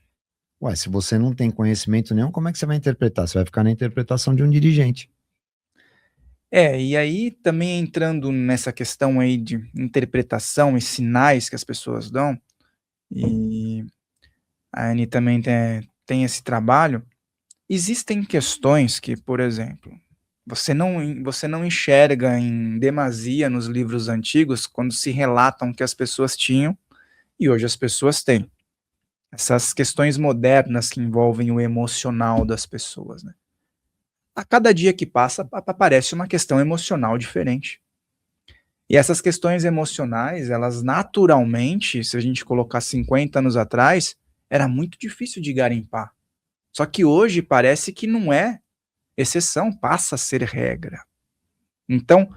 Ué, se você não tem conhecimento nenhum, como é que você vai interpretar? Você vai ficar na interpretação de um dirigente. E aí também entrando nessa questão aí de interpretação e sinais que as pessoas dão, e a Anne também tem esse trabalho, existem questões que, por exemplo, você não enxerga em demasia nos livros antigos quando se relatam que as pessoas tinham e hoje as pessoas têm. Essas questões modernas que envolvem o emocional das pessoas, né? A cada dia que passa, aparece uma questão emocional diferente. E essas questões emocionais, elas naturalmente, se a gente colocar 50 anos atrás, era muito difícil de garimpar. Só que hoje parece que não é exceção, passa a ser regra. Então,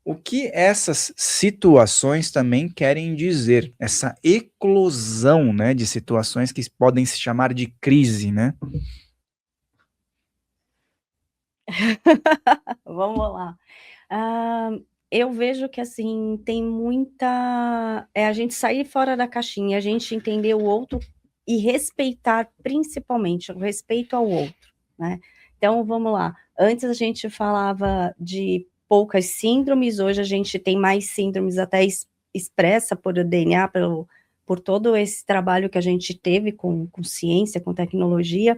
o que essas situações também querem dizer? Essa eclosão, né, de situações que podem se chamar de crise, né? Vamos lá. Eu vejo que, assim, tem muita... a gente sair fora da caixinha, a gente entender o outro e respeitar, principalmente, o respeito ao outro, né? Então, vamos lá. Antes a gente falava de poucas síndromes, hoje a gente tem mais síndromes até expressa por DNA, por todo esse trabalho que a gente teve com ciência, com tecnologia,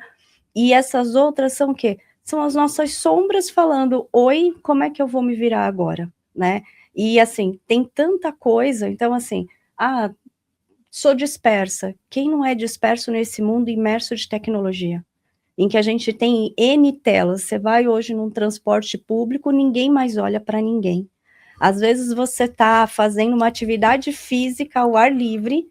e essas outras são o quê? São as nossas sombras falando, oi, como é que eu vou me virar agora, né? E assim, tem tanta coisa, então assim, sou dispersa. Quem não é disperso nesse mundo imerso de tecnologia? Em que a gente tem N telas, você vai hoje num transporte público, ninguém mais olha para ninguém. Às vezes você está fazendo uma atividade física ao ar livre,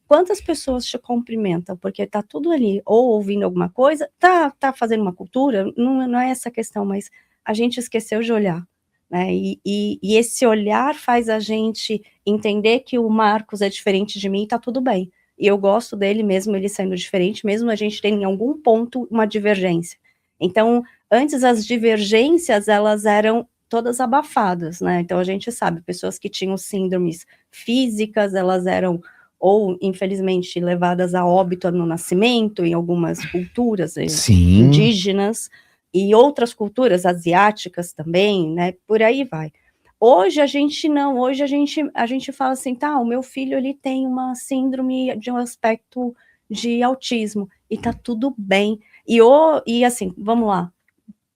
quantas pessoas te cumprimentam? Porque tá tudo ali, ou ouvindo alguma coisa, tá fazendo uma cultura, não é essa questão, mas a gente esqueceu de olhar, né? E esse olhar faz a gente entender que o Marcos é diferente de mim e tá tudo bem. E eu gosto dele mesmo ele sendo diferente, mesmo a gente tendo em algum ponto uma divergência. Então, antes as divergências, elas eram todas abafadas, né? Então a gente sabe, pessoas que tinham síndromes físicas, elas eram ou, infelizmente, levadas a óbito no nascimento, em algumas culturas indígenas, e outras culturas asiáticas também, né, por aí vai. Hoje a gente não, hoje a gente fala assim, tá, o meu filho, ele tem uma síndrome de um aspecto de autismo, e tá tudo bem, e assim, vamos lá,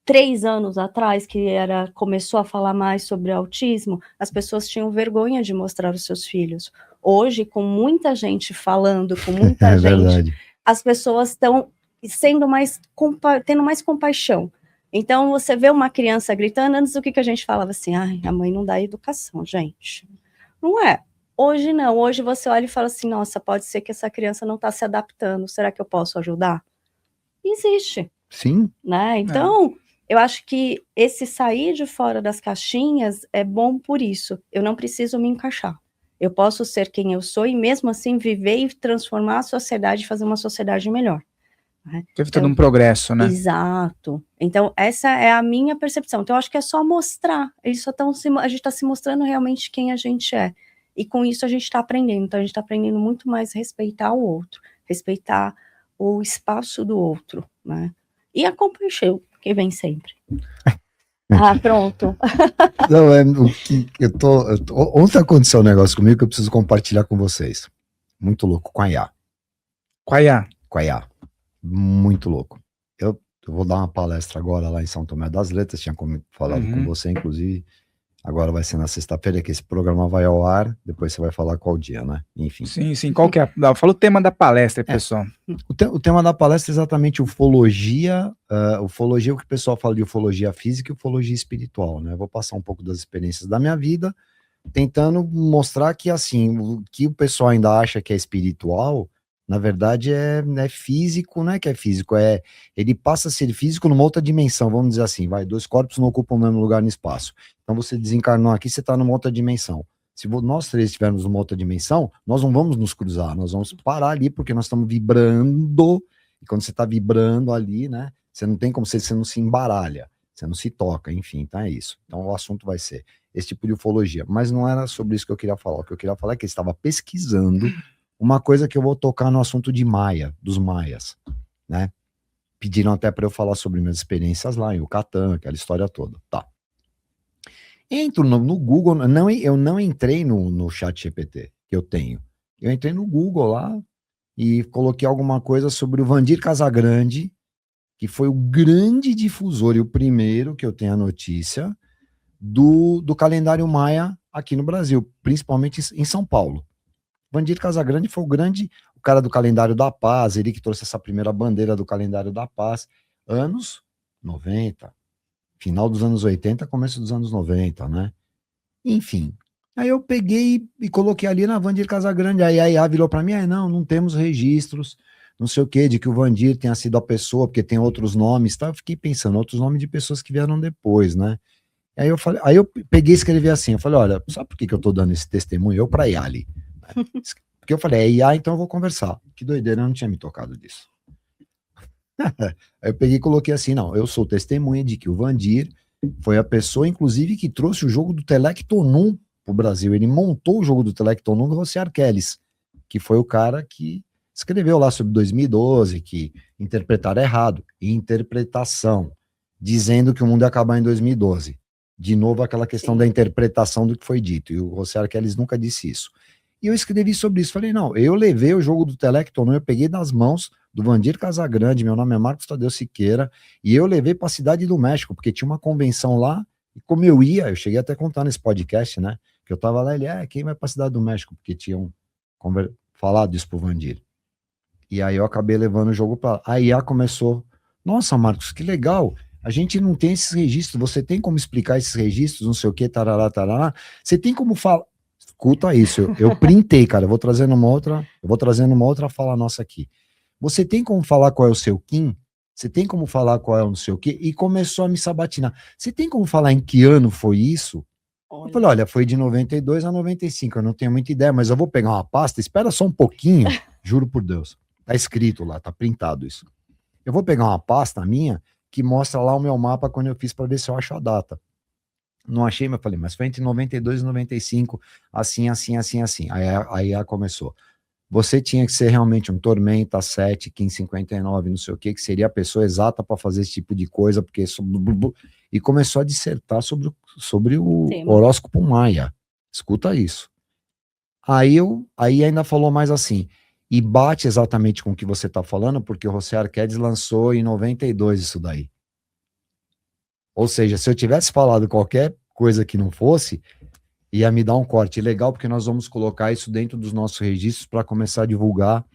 3 anos atrás, que começou a falar mais sobre autismo, as pessoas tinham vergonha de mostrar os seus filhos. Hoje, com muita gente falando, com muita gente, verdade. As pessoas estão tendo mais compaixão. Então, você vê uma criança gritando, antes o que a gente falava assim, a mãe não dá educação, gente. Não é. Hoje não, hoje você olha e fala assim, nossa, pode ser que essa criança não está se adaptando, será que eu posso ajudar? Existe. Sim. Né? Então... eu acho que esse sair de fora das caixinhas é bom por isso. Eu não preciso me encaixar. Eu posso ser quem eu sou e mesmo assim viver e transformar a sociedade e fazer uma sociedade melhor. Né? Teve todo um progresso, né? Exato. Então, essa é a minha percepção. Então, eu acho que é só mostrar. A gente está se mostrando realmente quem a gente é. E com isso a gente está aprendendo. Então a gente está aprendendo muito mais respeitar o outro, respeitar o espaço do outro, né? E a compaixão, que vem sempre. Ah, pronto. Não, ontem aconteceu um negócio comigo que eu preciso compartilhar com vocês. Muito louco, com a IA. Quaiá. Com a IA. Muito louco. Eu vou dar uma palestra agora lá em São Tomé das Letras, tinha falado com você, inclusive. Agora vai ser na sexta-feira que esse programa vai ao ar, depois você vai falar qual dia, né? Enfim. Sim, qual que é? Fala o tema da palestra, pessoal. O tema da palestra é exatamente ufologia, ufologia, o que o pessoal fala de ufologia física e ufologia espiritual, né? Eu vou passar um pouco das experiências da minha vida, tentando mostrar que, assim, o que o pessoal ainda acha que é espiritual, na verdade é físico, não é que é físico, ele passa a ser físico numa outra dimensão, vamos dizer assim, dois corpos não ocupam o mesmo lugar no espaço. Então você desencarnou aqui, você está numa outra dimensão. Se nós três estivermos numa outra dimensão, nós não vamos nos cruzar, nós vamos parar ali, porque nós estamos vibrando, e quando você está vibrando ali, né, você não tem como você não se embaralha, você não se toca, enfim, então é isso. Então o assunto vai ser esse tipo de ufologia, mas não era sobre isso que eu queria falar. O que eu queria falar é que eu estava pesquisando uma coisa que eu vou tocar no assunto de Maia, dos maias, né? Pediram até para eu falar sobre minhas experiências lá em Yucatán, aquela história toda, tá. Entro no Google, eu não entrei no chat GPT que eu tenho. Eu entrei no Google lá e coloquei alguma coisa sobre o Vandir Casagrande, que foi o grande difusor e o primeiro que eu tenho a notícia do calendário maia aqui no Brasil, principalmente em São Paulo. Vandir Casagrande foi o cara do calendário da paz, ele que trouxe essa primeira bandeira do calendário da paz, anos 90, final dos anos 80, começo dos anos 90, né? Enfim, aí eu peguei e coloquei ali na Vandir Casagrande, aí a IA virou para mim, não temos registros, não sei o que, de que o Vandir tenha sido a pessoa, porque tem outros nomes, tá? Eu fiquei pensando, outros nomes de pessoas que vieram depois, né? Aí eu peguei e escrevi assim, eu falei, olha, sabe por que eu tô dando esse testemunho? Eu pra IA ali. Porque eu falei, é IA, então eu vou conversar. Que doideira, eu não tinha me tocado disso. Aí eu peguei e coloquei assim, não, eu sou testemunha de que o Vandir foi a pessoa, inclusive, que trouxe o jogo do Telectonum pro Brasil. Ele montou o jogo do Telectonum do José Arqueles, que foi o cara que escreveu lá sobre 2012, que interpretaram errado. Interpretação, dizendo que o mundo ia acabar em 2012. De novo, aquela questão da interpretação do que foi dito. E o José Arqueles nunca disse isso. E eu escrevi sobre isso. Falei, não, eu levei o jogo do Telectonum, eu peguei das mãos do Vandir Casagrande, meu nome é Marcos Tadeu Siqueira, e eu levei para a Cidade do México, porque tinha uma convenção lá, e como eu cheguei até a contar nesse podcast, né, que eu tava lá, ele, quem vai para a Cidade do México? Porque tinham falado isso pro Vandir. E aí eu acabei levando o jogo para lá. A IA começou, nossa, Marcos, que legal, a gente não tem esses registros, você tem como explicar esses registros, não sei o que, tarará, tarará, você tem como falar, escuta isso, eu printei, cara, eu vou trazendo uma outra fala nossa aqui. Você tem como falar qual é o seu KIN? Você tem como falar qual é o não sei o quê? E começou a me sabatinar. Você tem como falar em que ano foi isso? Eu falei, olha, foi de 92 a 95, eu não tenho muita ideia, mas eu vou pegar uma pasta, espera só um pouquinho, juro por Deus. Tá escrito lá, tá printado isso. Eu vou pegar uma pasta minha que mostra lá o meu mapa quando eu fiz para ver se eu acho a data. Não achei, mas falei, mas foi entre 92 e 95, assim. Aí a começou. Você tinha que ser realmente um Tormenta 7, 1559, não sei o que seria a pessoa exata para fazer esse tipo de coisa, porque e começou a dissertar sobre o horóscopo maia. Escuta isso. Aí ainda falou mais assim, e bate exatamente com o que você está falando, porque o José Arquedes lançou em 92 isso daí. Ou seja, se eu tivesse falado qualquer coisa que não fosse, ia me dar um corte legal, porque nós vamos colocar isso dentro dos nossos registros para começar a divulgar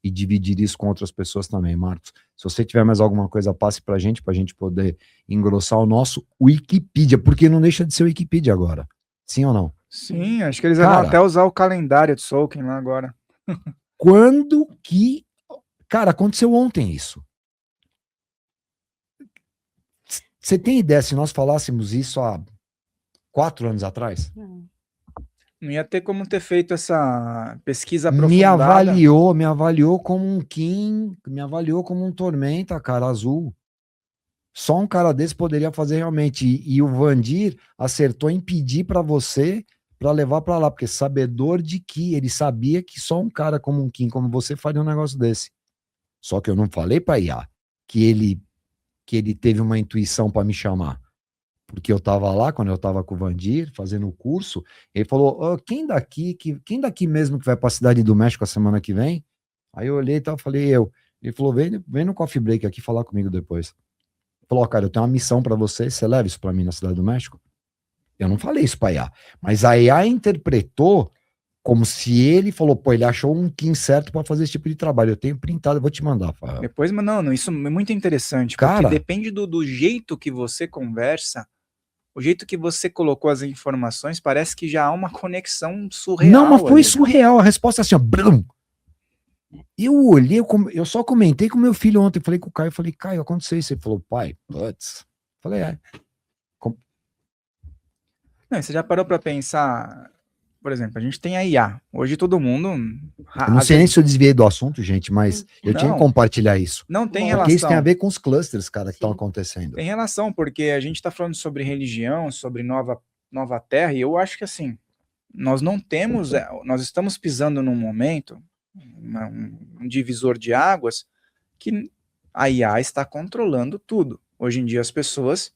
e dividir isso com outras pessoas também, Marcos. Se você tiver mais alguma coisa, passe para a gente poder engrossar o nosso Wikipedia, porque não deixa de ser Wikipedia agora. Sim ou não? Sim, acho que eles vão até usar o calendário de Tolkien lá agora. Quando que... Cara, aconteceu ontem isso. Você tem ideia se nós falássemos isso há 4 anos atrás? Não ia ter como ter feito essa pesquisa aprofundada. Me avaliou como um Kim, me avaliou como um Tormenta, cara, azul. Só um cara desse poderia fazer realmente. E o Vandir acertou em pedir para você para levar para lá, porque sabedor de que ele sabia que só um cara como um Kim, como você, faria um negócio desse. Só que eu não falei para IA que ele teve uma intuição para me chamar. Porque eu tava lá, quando eu tava com o Vandir, fazendo o curso, ele falou, quem daqui mesmo que vai pra Cidade do México a semana que vem? Aí eu olhei e tal, falei, eu. Ele falou, vem no coffee break aqui falar comigo depois. Ele falou, cara, eu tenho uma missão pra você leva isso pra mim na Cidade do México? Eu não falei isso pra IA, mas a IA interpretou como se ele falou, pô, ele achou um Kim certo pra fazer esse tipo de trabalho. Eu tenho printado, eu vou te mandar, Fael. Depois, mas não, isso é muito interessante, Cara, porque depende do jeito que você conversa, o jeito que você colocou as informações, parece que já há uma conexão surreal. Não, mas foi ali. surreal. A resposta é assim, ó. Brum. Eu olhei, eu só comentei com meu filho ontem. Falei com o Caio, falei, Caio, aconteceu isso. Ele falou, pai, putz. Falei, Não, você já parou para pensar, por exemplo, a gente tem a IA. Hoje todo mundo. Eu não sei nem se eu desviei do assunto, gente, mas eu tinha que compartilhar isso. Não tem Porque relação. isso tem a ver com os clusters, cara, que estão acontecendo. Tem relação, porque a gente está falando sobre religião, sobre nova terra, e eu acho que assim, nós não temos, nós estamos pisando num momento, um divisor de águas, que a IA está controlando tudo. Hoje em dia as pessoas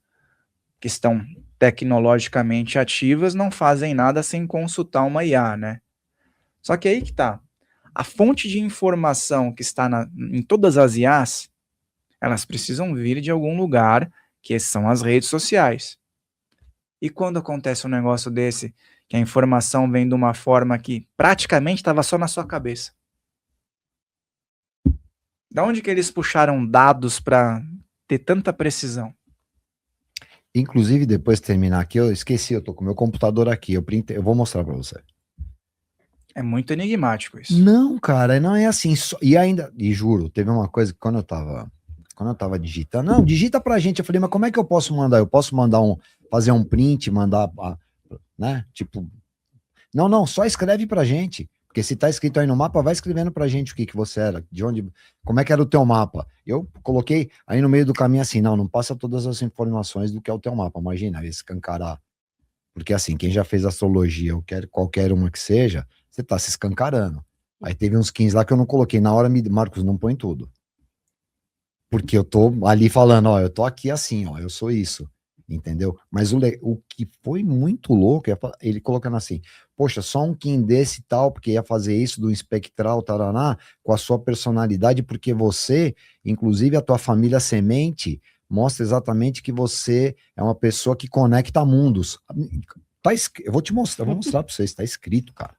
que estão tecnologicamente ativas não fazem nada sem consultar uma IA, né? Só que aí que tá. A fonte de informação que está em todas as IAs, elas precisam vir de algum lugar, que são as redes sociais. E quando acontece um negócio desse, que a informação vem de uma forma que praticamente estava só na sua cabeça? Da onde que eles puxaram dados para ter tanta precisão? Inclusive, depois de terminar aqui, eu esqueci, eu tô com o meu computador aqui, eu vou mostrar para você. É muito enigmático isso. Não, cara, não é assim. E juro, teve uma coisa que quando eu tava digitando, não, digita pra gente. Eu falei, mas como é que eu posso mandar? Eu posso fazer um print, mandar, né? Tipo, não, só escreve pra gente. Porque se tá escrito aí no mapa, vai escrevendo pra gente o que você era, como é que era o teu mapa. Eu coloquei aí no meio do caminho assim, não passa todas as informações do que é o teu mapa, imagina, escancarar. Porque assim, quem já fez astrologia, ou qualquer uma que seja, você tá se escancarando. Aí teve uns 15 lá que eu não coloquei, na hora, Marcos, não põe tudo. Porque eu tô ali falando, ó, eu tô aqui assim, ó, eu sou isso. Entendeu? Mas o que foi muito louco é ele colocando assim, poxa, só um Kim desse e tal, porque ia fazer isso do espectral, taraná, com a sua personalidade, porque você, inclusive a tua família semente, mostra exatamente que você é uma pessoa que conecta mundos. Eu vou mostrar pra vocês, tá escrito, cara.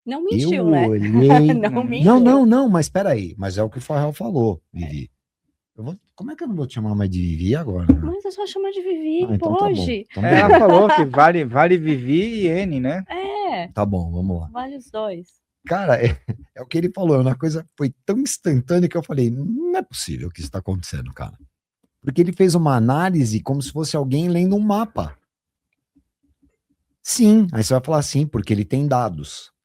Não mentiu, eu né? Olhei... Não mentiu. Não, mas peraí, mas é o que o Farrell falou, Vivi. Como é que eu não vou te chamar mais de Vivi agora? Né? Mas é só chamar de Vivi, então pode. Tá bom. Ela falou que vale Vivi e N, né? Tá bom, vamos lá. Vale os dois. Cara, é o que ele falou, uma coisa foi tão instantânea que eu falei, não é possível que isso tá acontecendo, cara. Porque ele fez uma análise como se fosse alguém lendo um mapa. Sim, aí você vai falar sim, porque ele tem dados.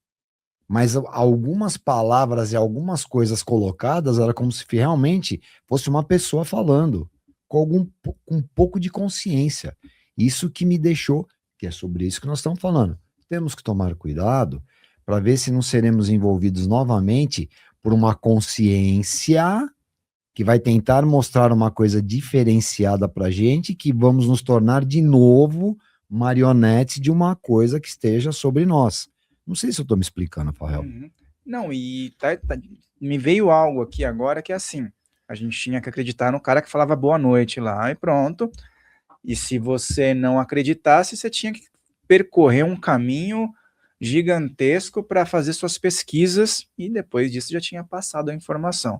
Mas algumas palavras e algumas coisas colocadas era como se realmente fosse uma pessoa falando, com um pouco de consciência. Isso que me deixou, que é sobre isso que nós estamos falando. Temos que tomar cuidado para ver se não seremos envolvidos novamente por uma consciência que vai tentar mostrar uma coisa diferenciada para a gente, que vamos nos tornar de novo marionetes de uma coisa que esteja sobre nós. Não sei se eu estou me explicando, Farrell. Uhum. Não, e me veio algo aqui agora que é assim, a gente tinha que acreditar no cara que falava boa noite lá e pronto, e se você não acreditasse, você tinha que percorrer um caminho gigantesco para fazer suas pesquisas e depois disso já tinha passado a informação.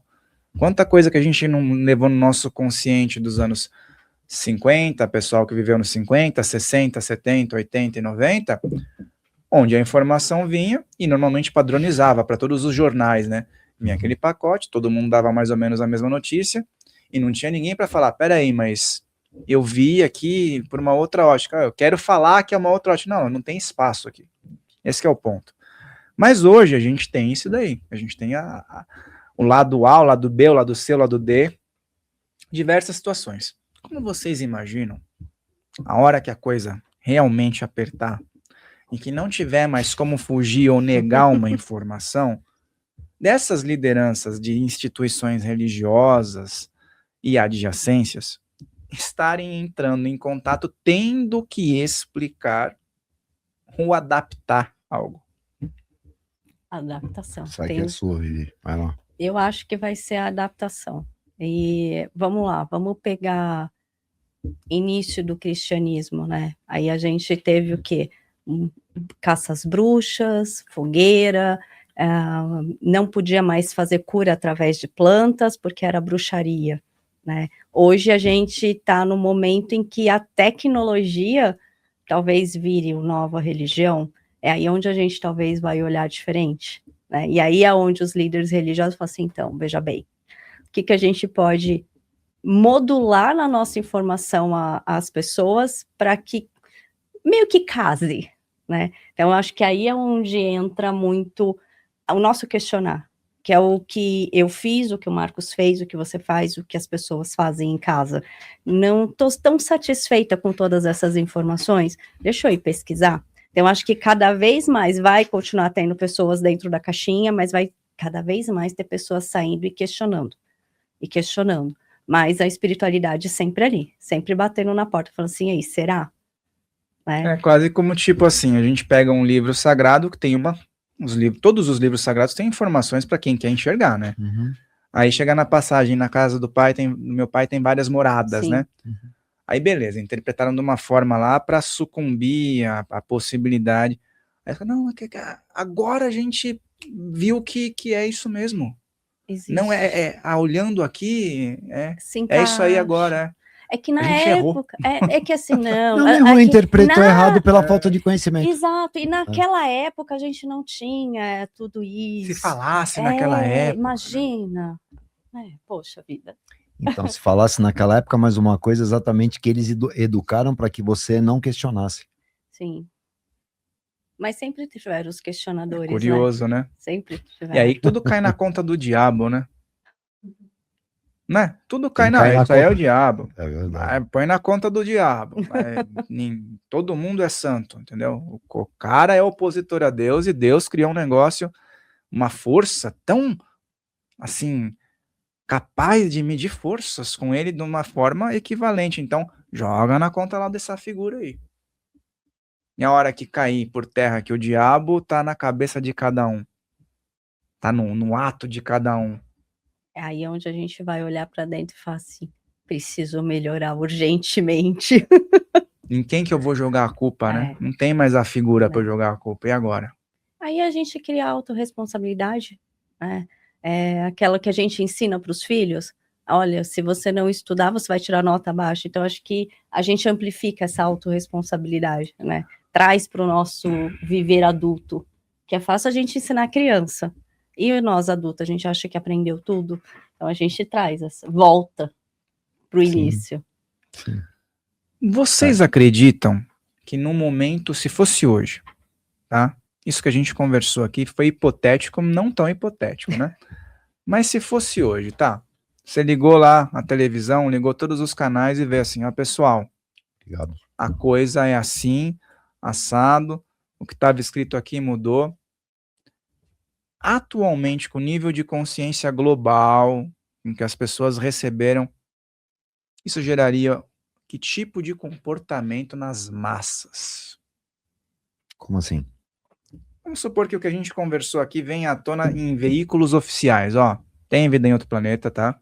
Quanta coisa que a gente não levou no nosso consciente dos anos 50, pessoal que viveu nos 50, 60, 70, 80 e 90, onde a informação vinha e normalmente padronizava para todos os jornais, né? Vinha aquele pacote, todo mundo dava mais ou menos a mesma notícia e não tinha ninguém para falar, peraí, mas eu vi aqui por uma outra ótica, eu quero falar que é uma outra ótica. Não tem espaço aqui. Esse que é o ponto. Mas hoje a gente tem isso daí, a gente tem o lado A, o lado B, o lado C, o lado D, diversas situações. Como vocês imaginam, a hora que a coisa realmente apertar, e que não tiver mais como fugir ou negar uma informação, dessas lideranças de instituições religiosas e adjacências estarem entrando em contato tendo que explicar ou adaptar algo. Adaptação. Sai que é sua, Vivi. Vai lá. Eu acho que vai ser a adaptação. E vamos lá, vamos pegar início do cristianismo, né? Aí a gente teve o quê? Caça às bruxas, fogueira, não podia mais fazer cura através de plantas, porque era bruxaria, né? Hoje a gente está no momento em que a tecnologia talvez vire uma nova religião, é aí onde a gente talvez vai olhar diferente, né? E aí é onde os líderes religiosos falam assim, então, veja bem, o que a gente pode modular na nossa informação às pessoas para que meio que case, né? Então, eu acho que aí é onde entra muito o nosso questionar, que é o que eu fiz, o que o Marcos fez, o que você faz, o que as pessoas fazem em casa. Não estou tão satisfeita com todas essas informações, deixa eu ir pesquisar. Então, eu acho que cada vez mais vai continuar tendo pessoas dentro da caixinha, mas vai cada vez mais ter pessoas saindo e questionando. Mas a espiritualidade sempre ali, sempre batendo na porta, falando assim, aí, será? Né? É quase como tipo assim, a gente pega um livro sagrado que tem todos os livros sagrados têm informações para quem quer enxergar, né? Uhum. Aí chega na passagem, na casa do meu pai tem várias moradas, Sim. né? Uhum. Aí beleza, interpretaram de uma forma lá para sucumbir à possibilidade. Aí não, agora a gente viu que é isso mesmo. Existe. Não olhando aqui, Se é isso aí encaixa. agora. É que na A gente errou. época, é que assim, não. Não errou, interpretou errado pela falta de conhecimento. Exato, e naquela época a gente não tinha tudo isso. Se falasse naquela época. Imagina. Poxa vida. Então, se falasse naquela época, mais uma coisa exatamente que eles educaram para que você não questionasse. Sim. Mas sempre tiveram os questionadores, Curioso, né? Sempre tiveram. E aí tudo cai na conta do diabo, né? Né? Tudo cai na isso aí é conta. o diabo. É verdade. Põe na conta do diabo. Todo mundo é santo, entendeu? O cara é opositor a Deus e Deus criou um negócio, uma força tão, assim, capaz de medir forças com ele de uma forma equivalente. Então, joga na conta lá dessa figura aí. E a hora que cair por terra que o diabo tá na cabeça de cada um, tá no ato de cada um. É aí onde a gente vai olhar para dentro e falar assim, preciso melhorar urgentemente. Em quem que eu vou jogar a culpa, né? Não tem mais a figura para eu jogar a culpa. E agora? Aí a gente cria a autorresponsabilidade, né? É aquela que a gente ensina para os filhos. Olha, se você não estudar, você vai tirar nota baixa. Então, acho que a gente amplifica essa autorresponsabilidade, né? Traz para o nosso viver adulto, que é fácil a gente ensinar a criança. E nós, adultos, a gente acha que aprendeu tudo. Então, a gente traz essa volta para o início. Sim. Vocês acreditam que no momento, se fosse hoje, tá? Isso que a gente conversou aqui foi hipotético, não tão hipotético, né? Mas se fosse hoje, tá? Você ligou lá a televisão, ligou todos os canais e vê assim, ó, pessoal, Obrigado. A coisa é assim, assado, o que estava escrito aqui mudou. Atualmente, com o nível de consciência global em que as pessoas receberam, isso geraria que tipo de comportamento nas massas? Como assim? Vamos supor que o que a gente conversou aqui vem à tona em veículos oficiais, ó. Tem vida em outro planeta, tá?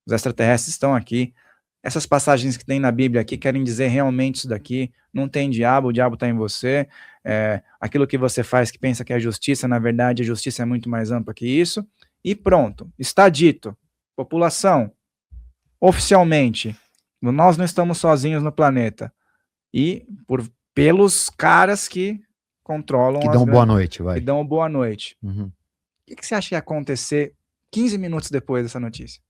Os extraterrestres estão aqui. Essas passagens que tem na Bíblia aqui querem dizer realmente isso daqui. Não tem diabo, o diabo está em você. Aquilo que você faz que pensa que é justiça, na verdade, a justiça é muito mais ampla que isso. E pronto, está dito. População, oficialmente, nós não estamos sozinhos no planeta. E pelos caras que controlam... Que dão boa noite, vai. Que dão boa noite. Uhum. O que você acha que ia acontecer 15 minutos depois dessa notícia?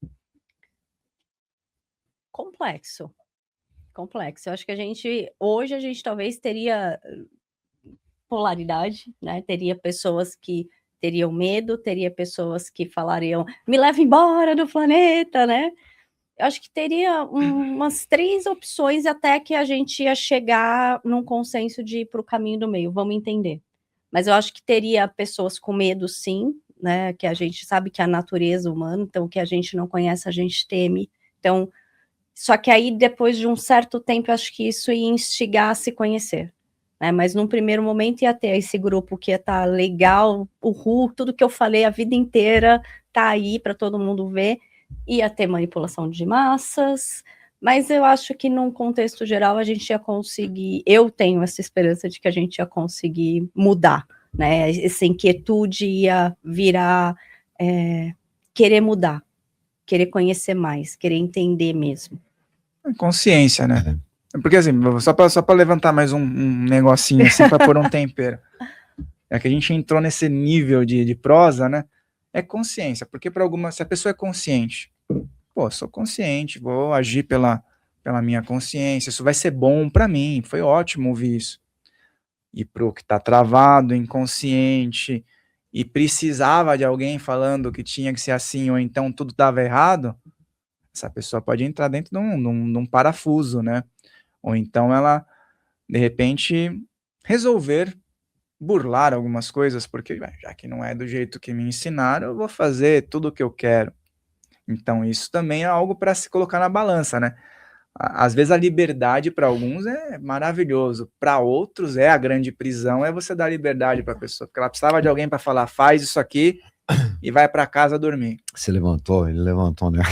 Complexo. Eu acho que hoje a gente talvez teria polaridade, né? Teria pessoas que teriam medo, teria pessoas que falariam, me leva embora do planeta, né? Eu acho que teria umas 3 opções até que a gente ia chegar num consenso de ir para o caminho do meio, vamos entender. Mas eu acho que teria pessoas com medo, sim, né? Que a gente sabe que é a natureza humana, então o que a gente não conhece, a gente teme. Então, só que aí, depois de um certo tempo, eu acho que isso ia instigar a se conhecer. Né? Mas num primeiro momento ia ter esse grupo que ia estar legal, tudo que eu falei a vida inteira tá aí para todo mundo ver. Ia ter manipulação de massas, mas eu acho que num contexto geral a gente ia conseguir, eu tenho essa esperança de que a gente ia conseguir mudar, né? Essa inquietude ia virar querer mudar, querer conhecer mais, querer entender mesmo. Consciência, né? Porque assim, só para levantar mais um negocinho assim, para pôr um tempero. É que a gente entrou nesse nível de prosa, né? É consciência, porque para algumas, se a pessoa é consciente, pô, sou consciente, vou agir pela minha consciência, isso vai ser bom para mim, foi ótimo ouvir isso. E pro que tá travado, inconsciente, e precisava de alguém falando que tinha que ser assim, ou então tudo estava errado, essa pessoa pode entrar dentro de um parafuso, né? Ou então ela, de repente, resolver burlar algumas coisas, porque já que não é do jeito que me ensinaram, eu vou fazer tudo o que eu quero. Então isso também é algo para se colocar na balança, né? Às vezes a liberdade para alguns é maravilhoso, para outros é a grande prisão, é você dar liberdade para a pessoa, porque ela precisava de alguém para falar, faz isso aqui e vai para casa dormir. Ele levantou, né?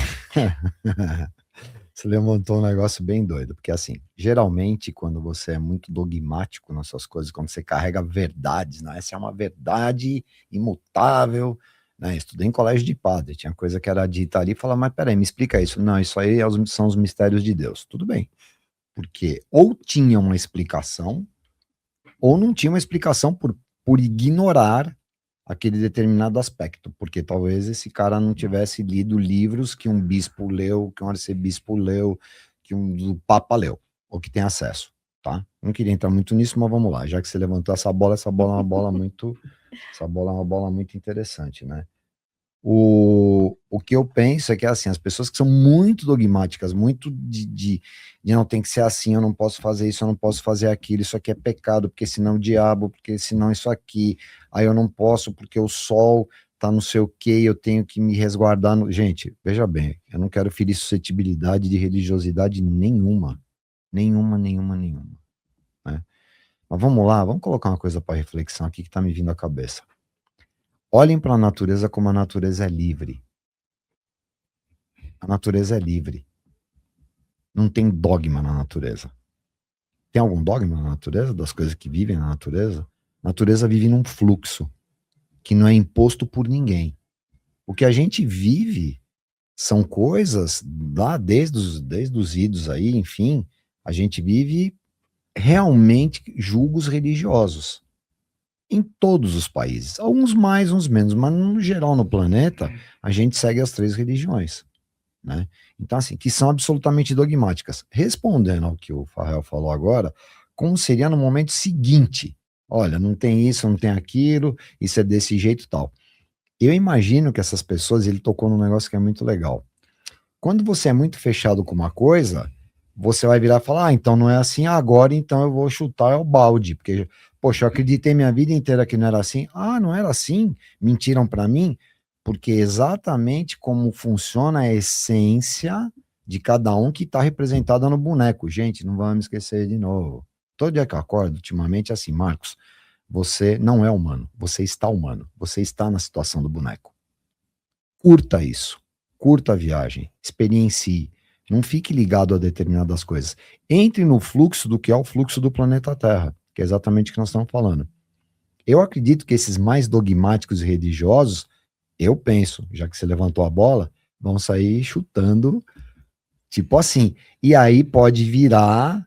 Você levantou um negócio bem doido, porque assim, geralmente quando você é muito dogmático nas suas coisas, quando você carrega verdades, né? Essa é uma verdade imutável, né? Estudei em colégio de padre, tinha coisa que era dita ali e falava, mas peraí, me explica isso. Não, isso aí são os mistérios de Deus. Tudo bem, porque ou tinha uma explicação, ou não tinha uma explicação por ignorar aquele determinado aspecto, porque talvez esse cara não tivesse lido livros que um bispo leu, que um arcebispo leu, que do Papa leu, ou que tem acesso, tá? Não queria entrar muito nisso, mas vamos lá, já que você levantou essa bola é uma bola muito interessante, né? O que eu penso é que, assim, as pessoas que são muito dogmáticas, muito de não, tem que ser assim, eu não posso fazer isso, eu não posso fazer aquilo, isso aqui é pecado, porque senão o diabo, porque senão isso aqui, aí eu não posso porque o sol tá não sei o que, eu tenho que me resguardar. Gente, veja bem, eu não quero ferir suscetibilidade de religiosidade nenhuma, né? Mas vamos lá, vamos colocar uma coisa para reflexão aqui que tá me vindo à cabeça. Olhem para a natureza como a natureza é livre. A natureza é livre. Não tem dogma na natureza. Tem algum dogma na natureza, das coisas que vivem na natureza? A natureza vive num fluxo que não é imposto por ninguém. O que a gente vive são coisas lá desde os idos aí, enfim, a gente vive realmente julgos religiosos. Em todos os países. Alguns mais, uns menos, mas no geral no planeta, a gente segue as 3 religiões. Né? Então, assim, que são absolutamente dogmáticas. Respondendo ao que o Farrell falou agora, como seria no momento seguinte? Olha, não tem isso, não tem aquilo, isso é desse jeito e tal. Eu imagino que essas pessoas, ele tocou num negócio que é muito legal. Quando você é muito fechado com uma coisa, você vai virar e falar, então não é assim, agora então eu vou chutar o balde, porque, poxa, eu acreditei minha vida inteira que não era assim. Ah, não era assim? Mentiram para mim? Porque exatamente como funciona a essência de cada um que está representada no boneco. Gente, não vamos esquecer de novo. Todo dia que eu acordo, ultimamente, é assim, Marcos, você não é humano, você está na situação do boneco. Curta isso, curta a viagem, experiencie, não fique ligado a determinadas coisas. Entre no fluxo do que é o fluxo do planeta Terra, que é exatamente o que nós estamos falando. Eu acredito que esses mais dogmáticos e religiosos, eu penso, já que você levantou a bola, vão sair chutando, tipo assim. E aí pode virar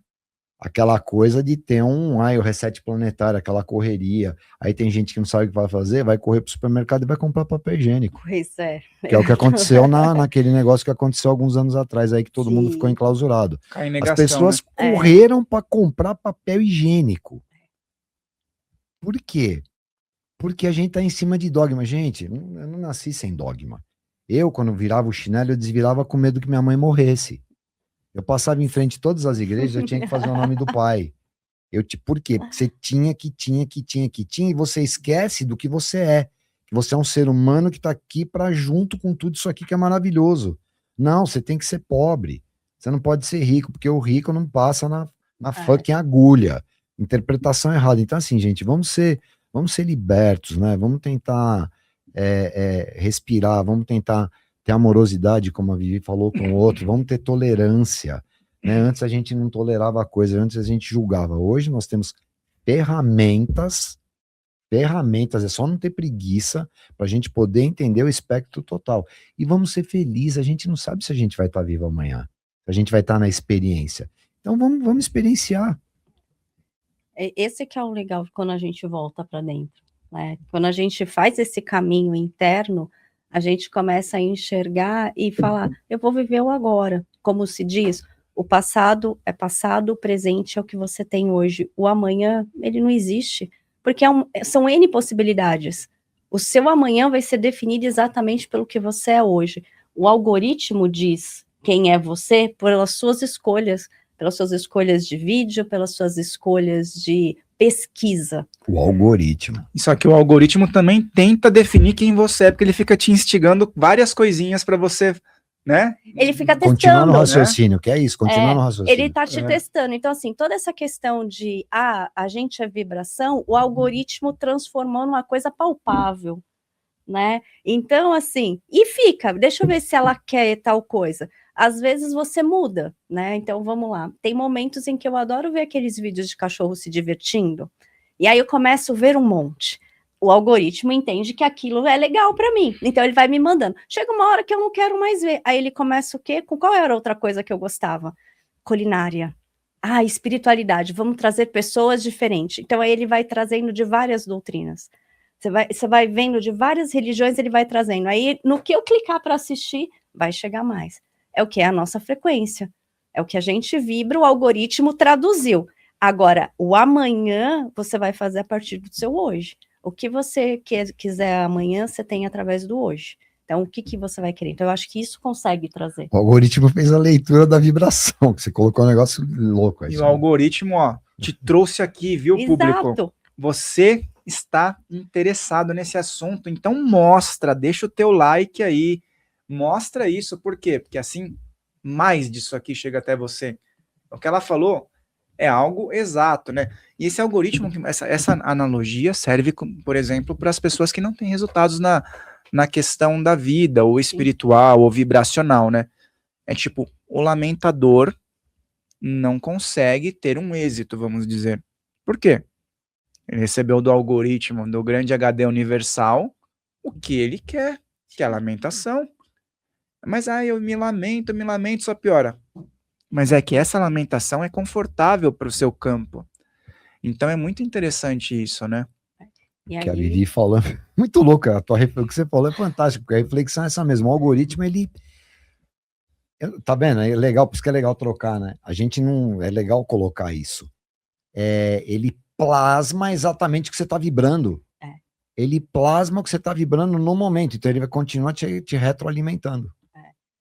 aquela coisa de ter o reset planetário, aquela correria. Aí tem gente que não sabe o que vai fazer, vai correr pro supermercado e vai comprar papel higiênico. Pois é. Que é o que aconteceu naquele negócio que aconteceu alguns anos atrás, aí que todo mundo ficou enclausurado. Negação, as pessoas, né, correram para comprar papel higiênico. Por quê? Porque a gente tá em cima de dogma. Gente, eu não nasci sem dogma. Eu, quando virava o chinelo, eu desvirava com medo que minha mãe morresse. Eu passava em frente a todas as igrejas, eu tinha que fazer o nome do pai. Por quê? Porque você tinha, e você esquece do que você é. Que você é um ser humano que está aqui para junto com tudo isso aqui que é maravilhoso. Não, você tem que ser pobre. Você não pode ser rico, porque o rico não passa na fucking agulha. Interpretação errada. Então, assim, gente, vamos ser libertos, né? Vamos tentar respirar, vamos tentar ter amorosidade, como a Vivi falou com o outro, vamos ter tolerância, né? Antes a gente não tolerava a coisa, antes a gente julgava. Hoje nós temos ferramentas, é só não ter preguiça para a gente poder entender o espectro total. E vamos ser felizes, a gente não sabe se a gente vai estar vivo amanhã, se a gente vai estar na experiência. Então vamos experienciar. Esse que é o legal quando a gente volta para dentro, né? Quando a gente faz esse caminho interno, a gente começa a enxergar e falar, eu vou viver o agora. Como se diz, o passado é passado, o presente é o que você tem hoje. O amanhã, ele não existe, porque são N possibilidades. O seu amanhã vai ser definido exatamente pelo que você é hoje. O algoritmo diz quem é você pelas suas escolhas de vídeo, pelas suas escolhas de pesquisa. O algoritmo. Só que o algoritmo também tenta definir quem você é, porque ele fica te instigando várias coisinhas para você, né? Ele fica testando. Continuar no raciocínio, que é isso, continuar no raciocínio. Ele tá te testando. Então, assim, toda essa questão de, a gente é vibração, o algoritmo transformou numa coisa palpável, né? Então, assim, deixa eu ver se ela quer tal coisa. Às vezes você muda, né? Então, vamos lá. Tem momentos em que eu adoro ver aqueles vídeos de cachorro se divertindo, e aí eu começo a ver um monte. O algoritmo entende que aquilo é legal para mim, então ele vai me mandando. Chega uma hora que eu não quero mais ver. Aí ele começa o quê? Com qual era outra coisa que eu gostava? Culinária. Espiritualidade. Vamos trazer pessoas diferentes. Então aí ele vai trazendo de várias doutrinas. Você vai vendo de várias religiões, ele vai trazendo. Aí, no que eu clicar para assistir, vai chegar mais. É o que é a nossa frequência. É o que a gente vibra, o algoritmo traduziu. Agora, o amanhã, você vai fazer a partir do seu hoje. O que você quiser amanhã, você tem através do hoje. Então, o que você vai querer? Então, eu acho que isso consegue trazer. O algoritmo fez a leitura da vibração, que você colocou um negócio louco aí. E o algoritmo, te trouxe aqui, viu, público? Você está interessado nesse assunto, então deixa o teu like aí, mostra isso, por quê? Porque assim, mais disso aqui chega até você. O que ela falou é algo exato, né? E esse algoritmo, essa analogia serve, por exemplo, para as pessoas que não têm resultados na questão da vida, ou espiritual, ou vibracional, né? É tipo, o lamentador não consegue ter um êxito, vamos dizer. Por quê? Ele recebeu do algoritmo, do grande HD universal, o que ele quer, que é a lamentação. Mas eu me lamento, só piora. Mas é que essa lamentação é confortável para o seu campo. Então é muito interessante isso, né? Que a Vivi falou, muito louca, o que você falou é fantástico, porque a reflexão é essa mesmo, o algoritmo, tá vendo, é legal, por isso que é legal trocar, né? A gente não, é legal colocar isso. Ele plasma exatamente o que você está vibrando. Ele plasma o que você está vibrando no momento, então ele vai continuar te retroalimentando.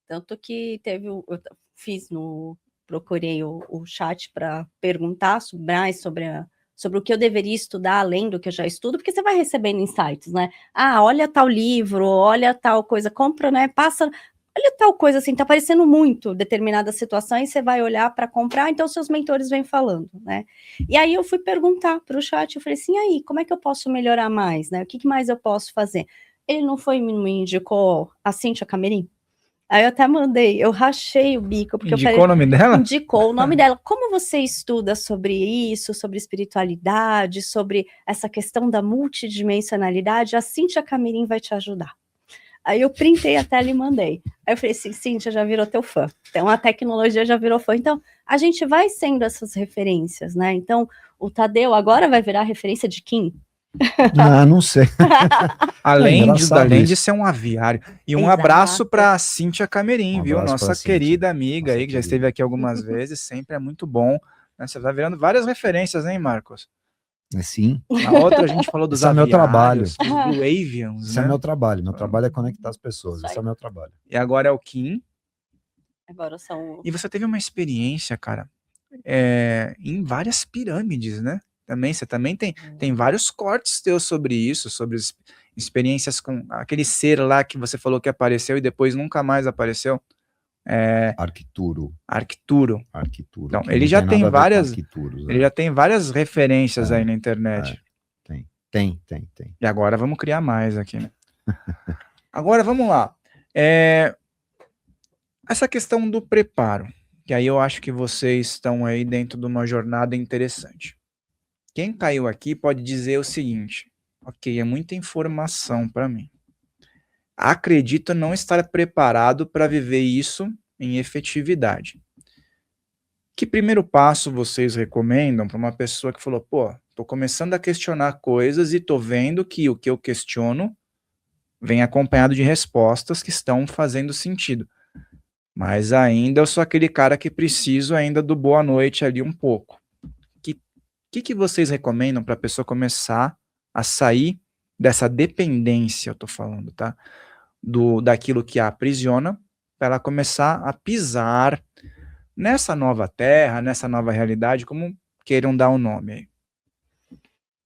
Tanto que procurei o chat para perguntar sobre o que eu deveria estudar além do que eu já estudo, porque você vai recebendo insights, né? Olha tal livro, olha tal coisa, compra, né? Passa, olha tal coisa assim, tá aparecendo muito determinada situação, e você vai olhar para comprar, então seus mentores vêm falando, né? E aí eu fui perguntar para o chat, eu falei assim, aí, como é que eu posso melhorar mais, né? O que mais eu posso fazer? Ele não me indicou a Cíntia Camerim? Aí eu até mandei, eu rachei o bico, porque Indicou o nome dela? Indicou o nome dela. Como você estuda sobre isso, sobre espiritualidade, sobre essa questão da multidimensionalidade, a Cíntia Camerim vai te ajudar. Aí eu printei a tela e mandei. Aí eu falei assim, Cíntia, já virou teu fã. Então a tecnologia já virou fã. Então a gente vai sendo essas referências, né? Então o Tadeu agora vai virar referência de Kim. Não sei. além de ser um aviário. E um abraço para Cíntia Camerim, viu? Nossa querida amiga aí, que já esteve aqui algumas vezes, sempre é muito bom. Né? Você vai virando várias referências, hein, Marcos? Sim. Na outra a gente falou dos Esse é meu trabalho. aviários, dos Blue Avians, Esse é né? meu trabalho. Meu trabalho é conectar as pessoas. Isso Esse aí. é o meu trabalho. E agora é o Kim. Agora são... E você teve uma experiência, cara, em várias pirâmides, né? Também, você também tem vários cortes teus sobre isso, sobre experiências com aquele ser lá que você falou que apareceu e depois nunca mais apareceu. Arquituro. Arcturo. Arquituro. Então, que ele não já tem tem nada a ver com várias, arquituros, ele já tem várias referências aí na internet. Tem. E agora vamos criar mais aqui, né? Agora vamos lá. Essa questão do preparo, que aí eu acho que vocês estão aí dentro de uma jornada interessante. Quem caiu aqui pode dizer o seguinte: ok, é muita informação para mim. Acredito não estar preparado para viver isso em efetividade. Que primeiro passo vocês recomendam para uma pessoa que falou, pô, tô começando a questionar coisas e tô vendo que o que eu questiono vem acompanhado de respostas que estão fazendo sentido. Mas ainda eu sou aquele cara que preciso ainda do boa noite ali um pouco. O que vocês recomendam para a pessoa começar a sair dessa dependência, eu tô falando, tá? Daquilo que a aprisiona, para ela começar a pisar nessa nova terra, nessa nova realidade, como queiram dar o nome aí.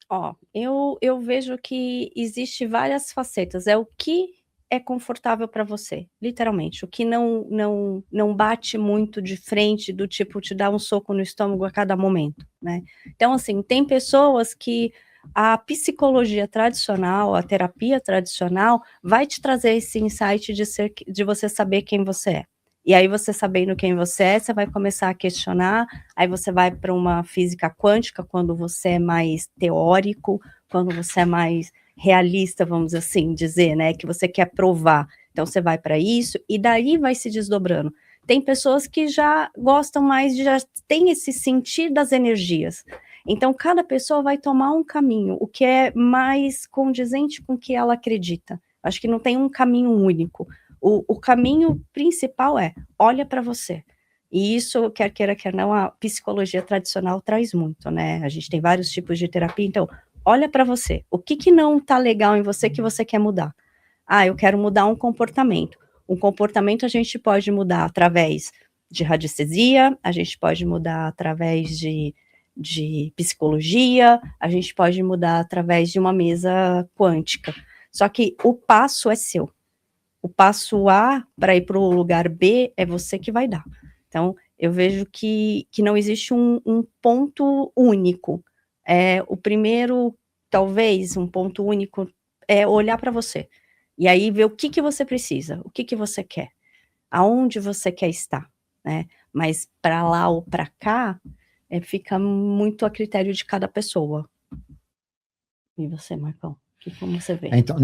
Ó, eu vejo que existe várias facetas. É o que é confortável para você, literalmente. O que não bate muito de frente, do tipo te dar um soco no estômago a cada momento, né? Então, assim, tem pessoas que a psicologia tradicional, a terapia tradicional, vai te trazer esse insight de você saber quem você é. E aí, você sabendo quem você é, você vai começar a questionar, aí você vai para uma física quântica, quando você é mais teórico, quando você é mais realista, vamos assim dizer, né, que você quer provar. Então, você vai para isso, e daí vai se desdobrando. Tem pessoas que já gostam mais, já tem esse sentir das energias. Então, cada pessoa vai tomar um caminho, o que é mais condizente com o que ela acredita. Acho que não tem um caminho único. O caminho principal olha para você. E isso, quer queira, quer não, a psicologia tradicional traz muito, né? A gente tem vários tipos de terapia, então, olha para você. O que não tá legal em você que você quer mudar? Ah, eu quero mudar um comportamento. Um comportamento a gente pode mudar através de radiestesia, a gente pode mudar através de psicologia, a gente pode mudar através de uma mesa quântica. Só que o passo é seu. O passo A para ir para o lugar B é você que vai dar. Então, eu vejo que não existe um ponto único. O primeiro, talvez, um ponto único é olhar para você. E aí ver o que você precisa, o que você quer, aonde você quer estar, né? Mas para lá ou para cá, fica muito a critério de cada pessoa. E você, Marcão? Como você vê? Então,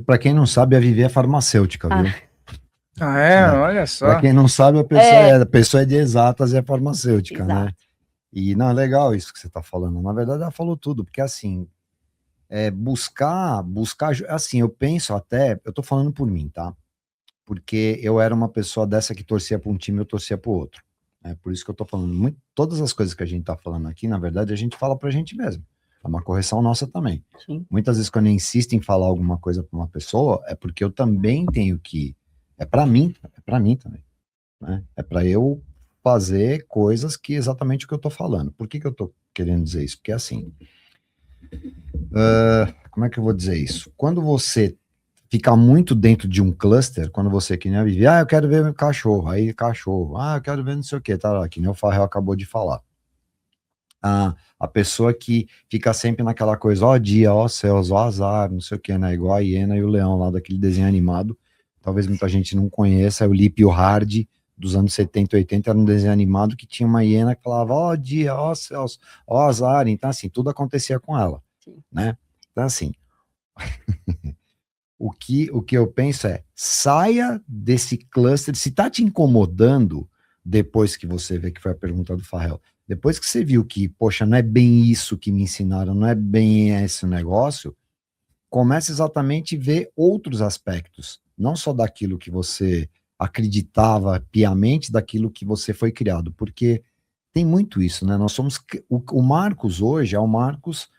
para quem não sabe, a Vivi é farmacêutica, viu? Olha só. Para quem não sabe, a pessoa é de exatas e é farmacêutica, Exato. né? E não é legal isso que você está falando. Na verdade, ela falou tudo, porque assim, buscar, assim, eu penso até, eu tô falando por mim, tá? Porque eu era uma pessoa dessa que torcia para um time, eu torcia para o outro. Por isso que eu tô falando, todas as coisas que a gente tá falando aqui, na verdade, a gente fala pra gente mesmo. É uma correção nossa também. Sim. Muitas vezes quando eu insisto em falar alguma coisa para uma pessoa, é porque eu também tenho que, é para mim também, né? É para eu fazer coisas que exatamente o que eu tô falando. Por que eu tô querendo dizer isso? Porque assim, como é que eu vou dizer isso? Quando você fica muito dentro de um cluster, quando você, que nem a Vivi, eu quero ver meu cachorro, aí cachorro, eu quero ver não sei o que, tá lá, que nem o Farrell acabou de falar. A pessoa que fica sempre naquela coisa, ó dia, ó céus, ó azar, não sei o que, né, igual a hiena e o leão lá daquele desenho animado, talvez muita gente não conheça, o Lip e o Hard, dos anos 70 e 80, era um desenho animado que tinha uma hiena que falava, ó dia, ó céus, ó azar, então assim, tudo acontecia com ela, né, então assim, o que eu penso saia desse cluster, se tá te incomodando, depois que você vê, que foi a pergunta do Farrell, depois que você viu que, poxa, não é bem isso que me ensinaram, não é bem esse negócio, comece exatamente a ver outros aspectos, não só daquilo que você acreditava piamente, daquilo que você foi criado, porque tem muito isso, né? Nós somos, o Marcos hoje é o Marcos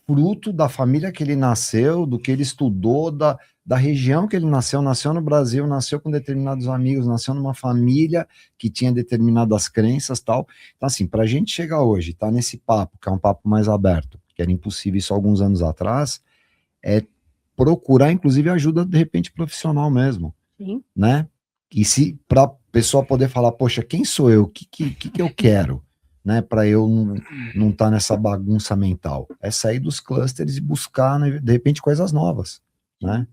fruto da família que ele nasceu, do que ele estudou, da região que ele nasceu no Brasil, nasceu com determinados amigos, nasceu numa família que tinha determinadas crenças e tal. Então, assim, para a gente chegar hoje, tá nesse papo, que é um papo mais aberto, que era impossível isso alguns anos atrás, é procurar, inclusive, ajuda, de repente, profissional mesmo, Sim. né? E se, para a pessoa poder falar, poxa, quem sou eu? O que eu quero? Né, para eu não estar nessa bagunça mental. É sair dos clusters e buscar, né, de repente, coisas novas, né?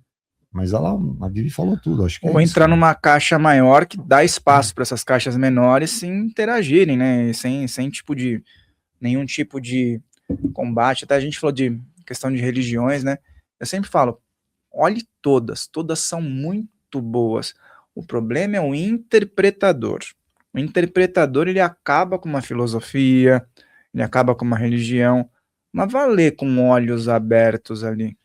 Mas a Vivi falou tudo, acho que Ou é isso, entrar né? numa caixa maior que dá espaço para essas caixas menores se interagirem, né? Sem nenhum tipo de combate. Até a gente falou de questão de religiões, né? Eu sempre falo, olhe todas são muito boas. O problema é o interpretador. O interpretador, ele acaba com uma filosofia, ele acaba com uma religião, mas vá ler com olhos abertos ali.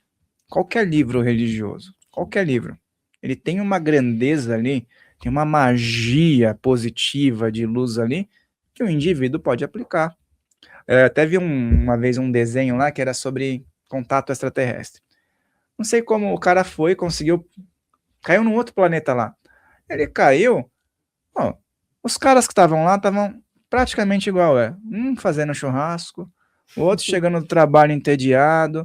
Qualquer livro religioso, qualquer livro, ele tem uma grandeza ali, tem uma magia positiva de luz ali, que o indivíduo pode aplicar. Até vi uma vez um desenho lá que era sobre contato extraterrestre. Não sei como o cara caiu num outro planeta lá. Ele caiu, ó, os caras que estavam lá estavam praticamente igual, um fazendo churrasco, o outro chegando do trabalho entediado.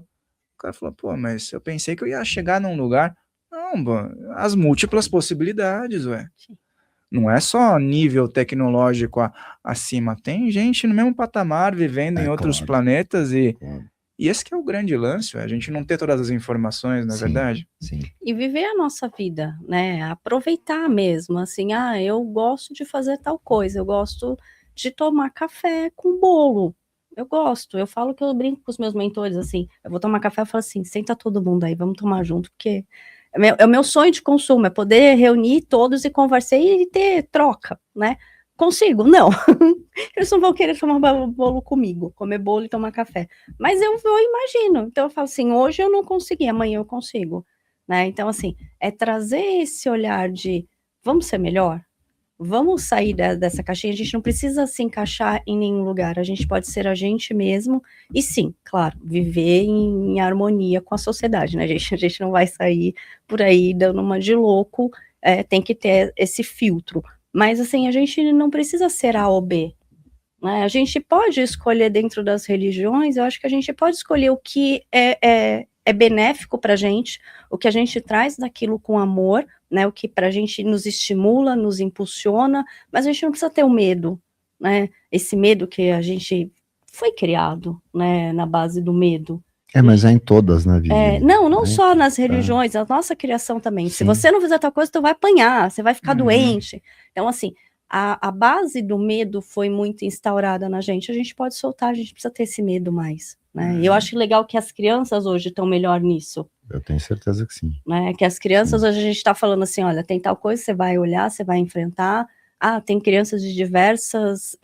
O cara falou, pô, mas eu pensei que eu ia chegar num lugar. Não, pô, as múltiplas possibilidades, Não é só nível tecnológico acima, tem gente no mesmo patamar vivendo em outros planetas e esse que é o grande lance, a gente não ter todas as informações, na verdade. Sim. E viver a nossa vida, né? Aproveitar mesmo, assim, eu gosto de fazer tal coisa, eu gosto de tomar café com bolo. Eu gosto, eu falo que eu brinco com os meus mentores, assim, eu vou tomar café, eu falo assim, senta todo mundo aí, vamos tomar junto, porque é o meu sonho de consumo, é poder reunir todos e conversar e ter troca, né? Consigo? Não. Eles não vão querer tomar bolo comigo, comer bolo e tomar café. Mas eu imagino. Então eu falo assim, hoje eu não consegui, amanhã eu consigo. Né? Então, assim, é trazer esse olhar de vamos ser melhor? Vamos sair dessa caixinha, a gente não precisa se encaixar em nenhum lugar, a gente pode ser a gente mesmo, e sim, claro, viver em harmonia com a sociedade, né, gente? A gente não vai sair por aí dando uma de louco, tem que ter esse filtro. Mas, assim, a gente não precisa ser A ou B, né? A gente pode escolher dentro das religiões, eu acho que a gente pode escolher o que é benéfico para a gente, o que a gente traz daquilo com amor, né? O que para a gente nos estimula, nos impulsiona, mas a gente não precisa ter o medo, né? Esse medo que a gente foi criado, né? Na base do medo. Mas é em todas, né, Vivi? Não só nas religiões, a nossa criação também. Sim. Se você não fizer tal coisa, tu vai apanhar, você vai ficar doente. Então, assim, a base do medo foi muito instaurada na gente. A gente pode soltar, a gente precisa ter esse medo mais. Né? E eu acho legal que as crianças hoje estão melhor nisso. Eu tenho certeza que sim. Né? Que as crianças, hoje a gente está falando assim, olha, tem tal coisa, você vai olhar, você vai enfrentar. Tem crianças de diversas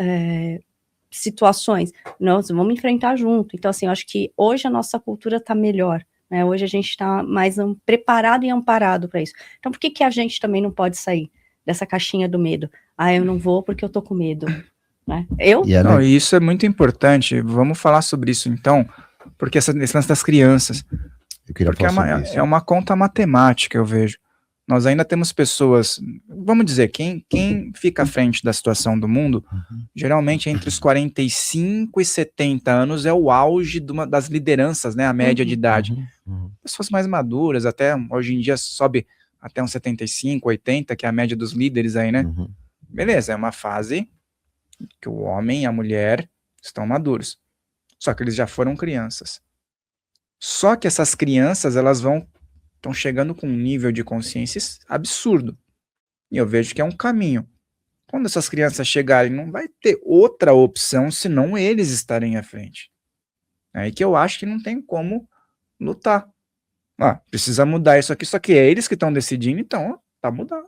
situações. Nós vamos enfrentar junto. Então, assim, eu acho que hoje a nossa cultura está melhor. Né? Hoje a gente está mais preparado e amparado para isso. Então, por que a gente também não pode sair dessa caixinha do medo? Eu não vou porque eu tô com medo. Né? Não, e isso é muito importante. Vamos falar sobre isso, então, porque esse lance das crianças. Porque é uma conta matemática, eu vejo. Nós ainda temos pessoas, vamos dizer, quem fica à frente da situação do mundo, geralmente entre os 45 e 70 anos é o auge das lideranças, né, a média de idade. Pessoas mais maduras, até hoje em dia sobe até uns 75, 80, que é a média dos líderes aí, né? Beleza, é uma fase que o homem e a mulher estão maduros. Só que eles já foram crianças. Só que essas crianças, elas estão chegando com um nível de consciência absurdo. E eu vejo que é um caminho. Quando essas crianças chegarem, não vai ter outra opção senão eles estarem à frente. É aí que eu acho que não tem como lutar. Precisa mudar isso aqui, só que é eles que estão decidindo, então tá mudado.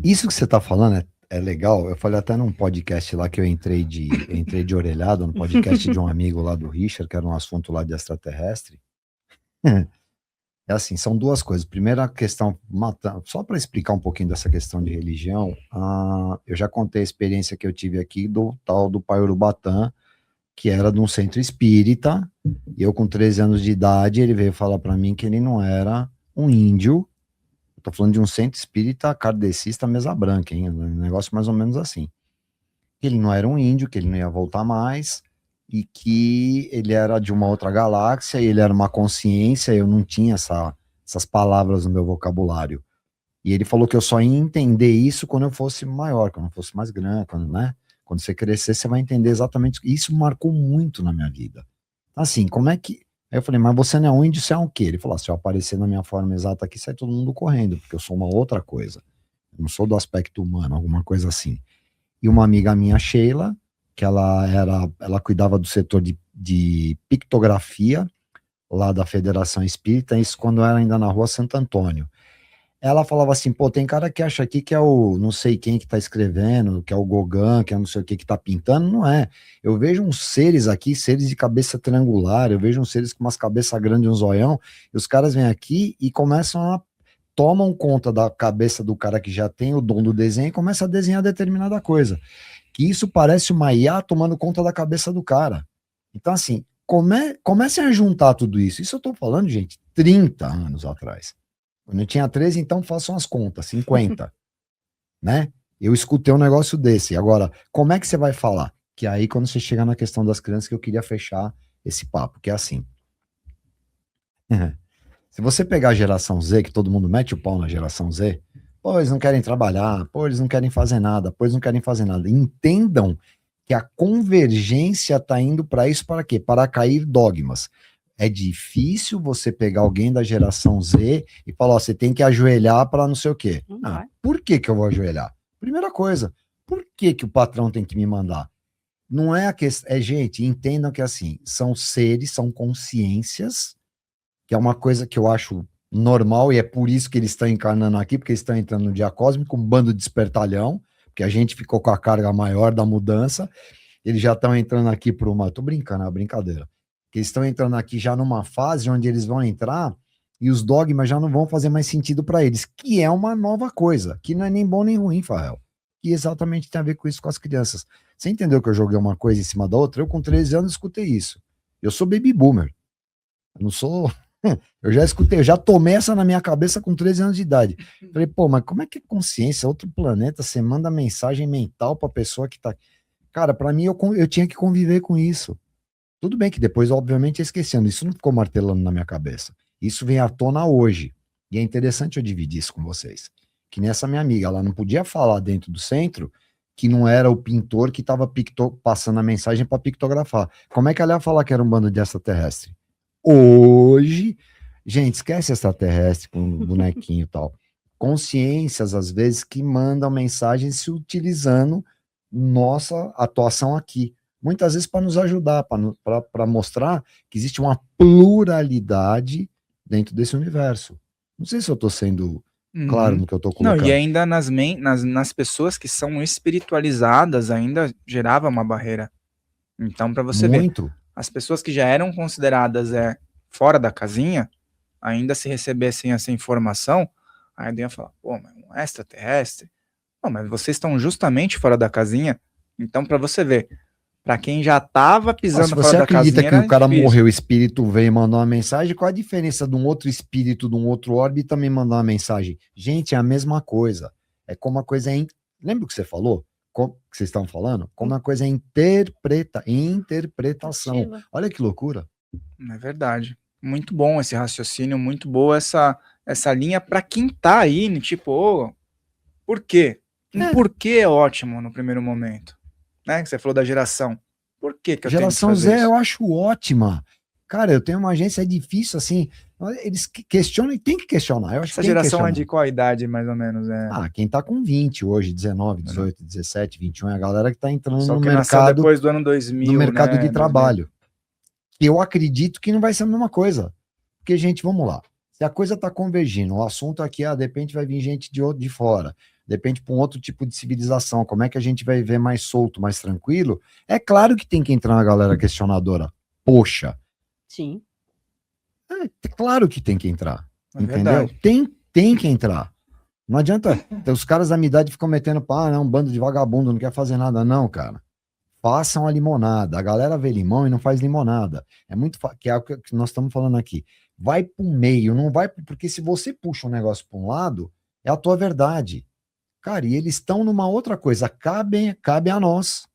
Isso que você tá falando é legal. Eu falei até num podcast lá que eu entrei de orelhado, no podcast de um amigo lá do Richard, que era um assunto lá de extraterrestre. É assim, são duas coisas. Primeira questão, só para explicar um pouquinho dessa questão de religião, eu já contei a experiência que eu tive aqui do tal do Pai Urubatã, que era de um centro espírita, e eu com 13 anos de idade, ele veio falar para mim que ele não era um índio. Eu tô falando de um centro espírita kardecista mesa branca, hein? Um negócio mais ou menos assim. Que ele não era um índio, que ele não ia voltar mais, e que ele era de uma outra galáxia, e ele era uma consciência, eu não tinha essas palavras no meu vocabulário. E ele falou que eu só ia entender isso quando eu fosse maior, quando eu fosse mais grande, né? Quando você crescer, você vai entender exatamente. Isso marcou muito na minha vida. Assim, como é que... Aí eu falei, mas você não é um índio, você é um quê? Ele falou, se eu aparecer na minha forma exata aqui, sai todo mundo correndo, porque eu sou uma outra coisa. Eu não sou do aspecto humano, alguma coisa assim. E uma amiga minha, Sheila, que ela cuidava do setor de pictografia, lá da Federação Espírita, isso quando era ainda na rua Santo Antônio. Ela falava assim, pô, tem cara que acha aqui que é o não sei quem que tá escrevendo, que é o Gauguin, que é não sei o que tá pintando, não é. Eu vejo uns seres aqui, seres de cabeça triangular, eu vejo uns seres com umas cabeças grandes, um zoião, e os caras vêm aqui e tomam conta da cabeça do cara que já tem o dom do desenho e começa a desenhar determinada coisa. Que isso parece uma IA tomando conta da cabeça do cara. Então, assim, comecem a juntar tudo isso. Isso eu tô falando, gente, 30 anos atrás. Quando eu tinha 13, então façam as contas, 50, né? Eu escutei um negócio desse. Agora, como é que você vai falar? Que aí, quando você chegar na questão das crianças, que eu queria fechar esse papo, que é assim. Se você pegar a geração Z, que todo mundo mete o pau na geração Z, pô, eles não querem trabalhar, pô, eles não querem fazer nada, pô, eles não querem fazer nada. Entendam que a convergência está indo para isso, para quê? Para cair dogmas. É difícil você pegar alguém da geração Z e falar, ó, você tem que ajoelhar para não sei o quê. Ah, por que eu vou ajoelhar? Primeira coisa, por que o patrão tem que me mandar? Não é a questão, gente, entendam que assim, são seres, são consciências, que é uma coisa que eu acho normal, e é por isso que eles estão encarnando aqui, porque eles estão entrando no dia cósmico, um bando de espertalhão, porque a gente ficou com a carga maior da mudança, eles já estão entrando aqui por uma... Tô brincando, é uma brincadeira. Que eles estão entrando aqui já numa fase onde eles vão entrar e os dogmas já não vão fazer mais sentido para eles, que é uma nova coisa, que não é nem bom nem ruim, Fael, que exatamente tem a ver com isso com as crianças. Você entendeu que eu joguei uma coisa em cima da outra? Eu com 13 anos escutei isso. Eu sou baby boomer. Eu não sou... Eu já escutei, eu já tomei essa na minha cabeça com 13 anos de idade. Falei, pô, mas como é que é consciência? Outro planeta, você manda mensagem mental pra pessoa que tá... Cara, pra mim, eu tinha que conviver com isso. Tudo bem que depois, obviamente, esquecendo. Isso não ficou martelando na minha cabeça. Isso vem à tona hoje. E é interessante eu dividir isso com vocês. Que nessa minha amiga, ela não podia falar dentro do centro que não era o pintor que estava passando a mensagem para pictografar. Como é que ela ia falar que era um bando de extraterrestre? Hoje, gente, esquece extraterrestre com bonequinho e tal. Consciências, às vezes, que mandam mensagens se utilizando nossa atuação aqui. Muitas vezes para nos ajudar, para mostrar que existe uma pluralidade dentro desse universo. Não sei se eu estou sendo claro no que eu estou colocando. Não, e ainda nas pessoas que são espiritualizadas ainda gerava uma barreira. Então, para você ver, as pessoas que já eram consideradas fora da casinha, ainda se recebessem essa informação, aí ia falar, pô, mas um extraterrestre? Não, mas vocês estão justamente fora da casinha, então para você ver, para quem já estava pisando fora da casinha... Se você acredita que o cara morreu, o espírito veio e mandou uma mensagem, qual a diferença de um outro espírito, de um outro orbe também mandar uma mensagem? Gente, é a mesma coisa. É como a coisa é... Lembra o que você falou? Como que vocês estão falando? Como a coisa é interpretação. Olha que loucura. É verdade. Muito bom esse raciocínio, muito boa essa linha para quem tá aí, tipo, oh, por quê? Um porquê é ótimo no primeiro momento. Né? Que você falou da geração. Por que eu geração Z isso? Eu acho ótima. Cara, eu tenho uma agência, é difícil, assim, eles questionam e tem que questionar. Eu acho essa geração é de qual idade, mais ou menos? Quem tá com 20 hoje, 19, 18, 17, 21, é a galera que tá entrando só no que mercado... depois do ano 2000, no mercado de trabalho. 2000. Eu acredito que não vai ser a mesma coisa. Porque, gente, vamos lá. Se a coisa tá convergindo, o assunto aqui, de repente vai vir gente de fora, de repente para um outro tipo de civilização, como é que a gente vai ver mais solto, mais tranquilo? É claro que tem que entrar uma galera questionadora. Poxa. Sim. É claro que tem que entrar. Entendeu? Tem que entrar. Não adianta. Os caras da minha idade ficam metendo pá, um bando de vagabundo, não quer fazer nada. Não, cara. façam a limonada. A galera vê limão e não faz limonada. É muito que é o que nós estamos falando aqui. Vai para o meio, não vai porque se você puxa um negócio para um lado, é a tua verdade. Cara, e eles estão numa outra coisa. Cabe a nós.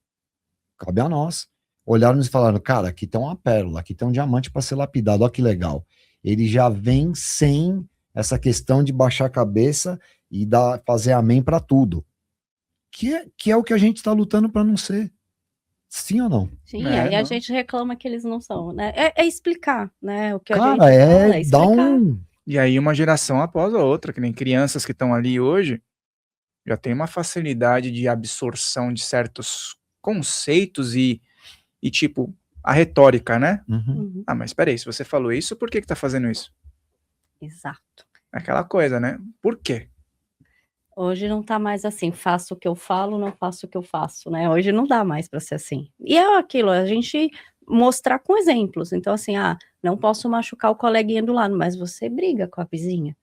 Cabe a nós. Olharam-nos e falaram, cara, aqui tem uma pérola, aqui tem um diamante para ser lapidado, olha que legal. Ele já vem sem essa questão de baixar a cabeça e fazer amém para tudo. Que é o que a gente está lutando para não ser. Sim ou não? Sim, É, aí a não. gente reclama que eles não são, né? É explicar, né? O que a gente Cara, fala é dar explicar. E aí uma geração após a outra, que nem crianças que estão ali hoje, já tem uma facilidade de absorção de certos conceitos e tipo, a retórica, né? Uhum. Uhum, Ah, mas peraí, se você falou isso, por que tá fazendo isso? exato. Aquela coisa, né? Por quê? Hoje não tá mais assim, faço o que eu falo, não faço o que eu faço, né? Hoje não dá mais para ser assim. E é aquilo, a gente mostrar com exemplos. Então, assim, não posso machucar o coleguinha do lado, mas você briga com a vizinha.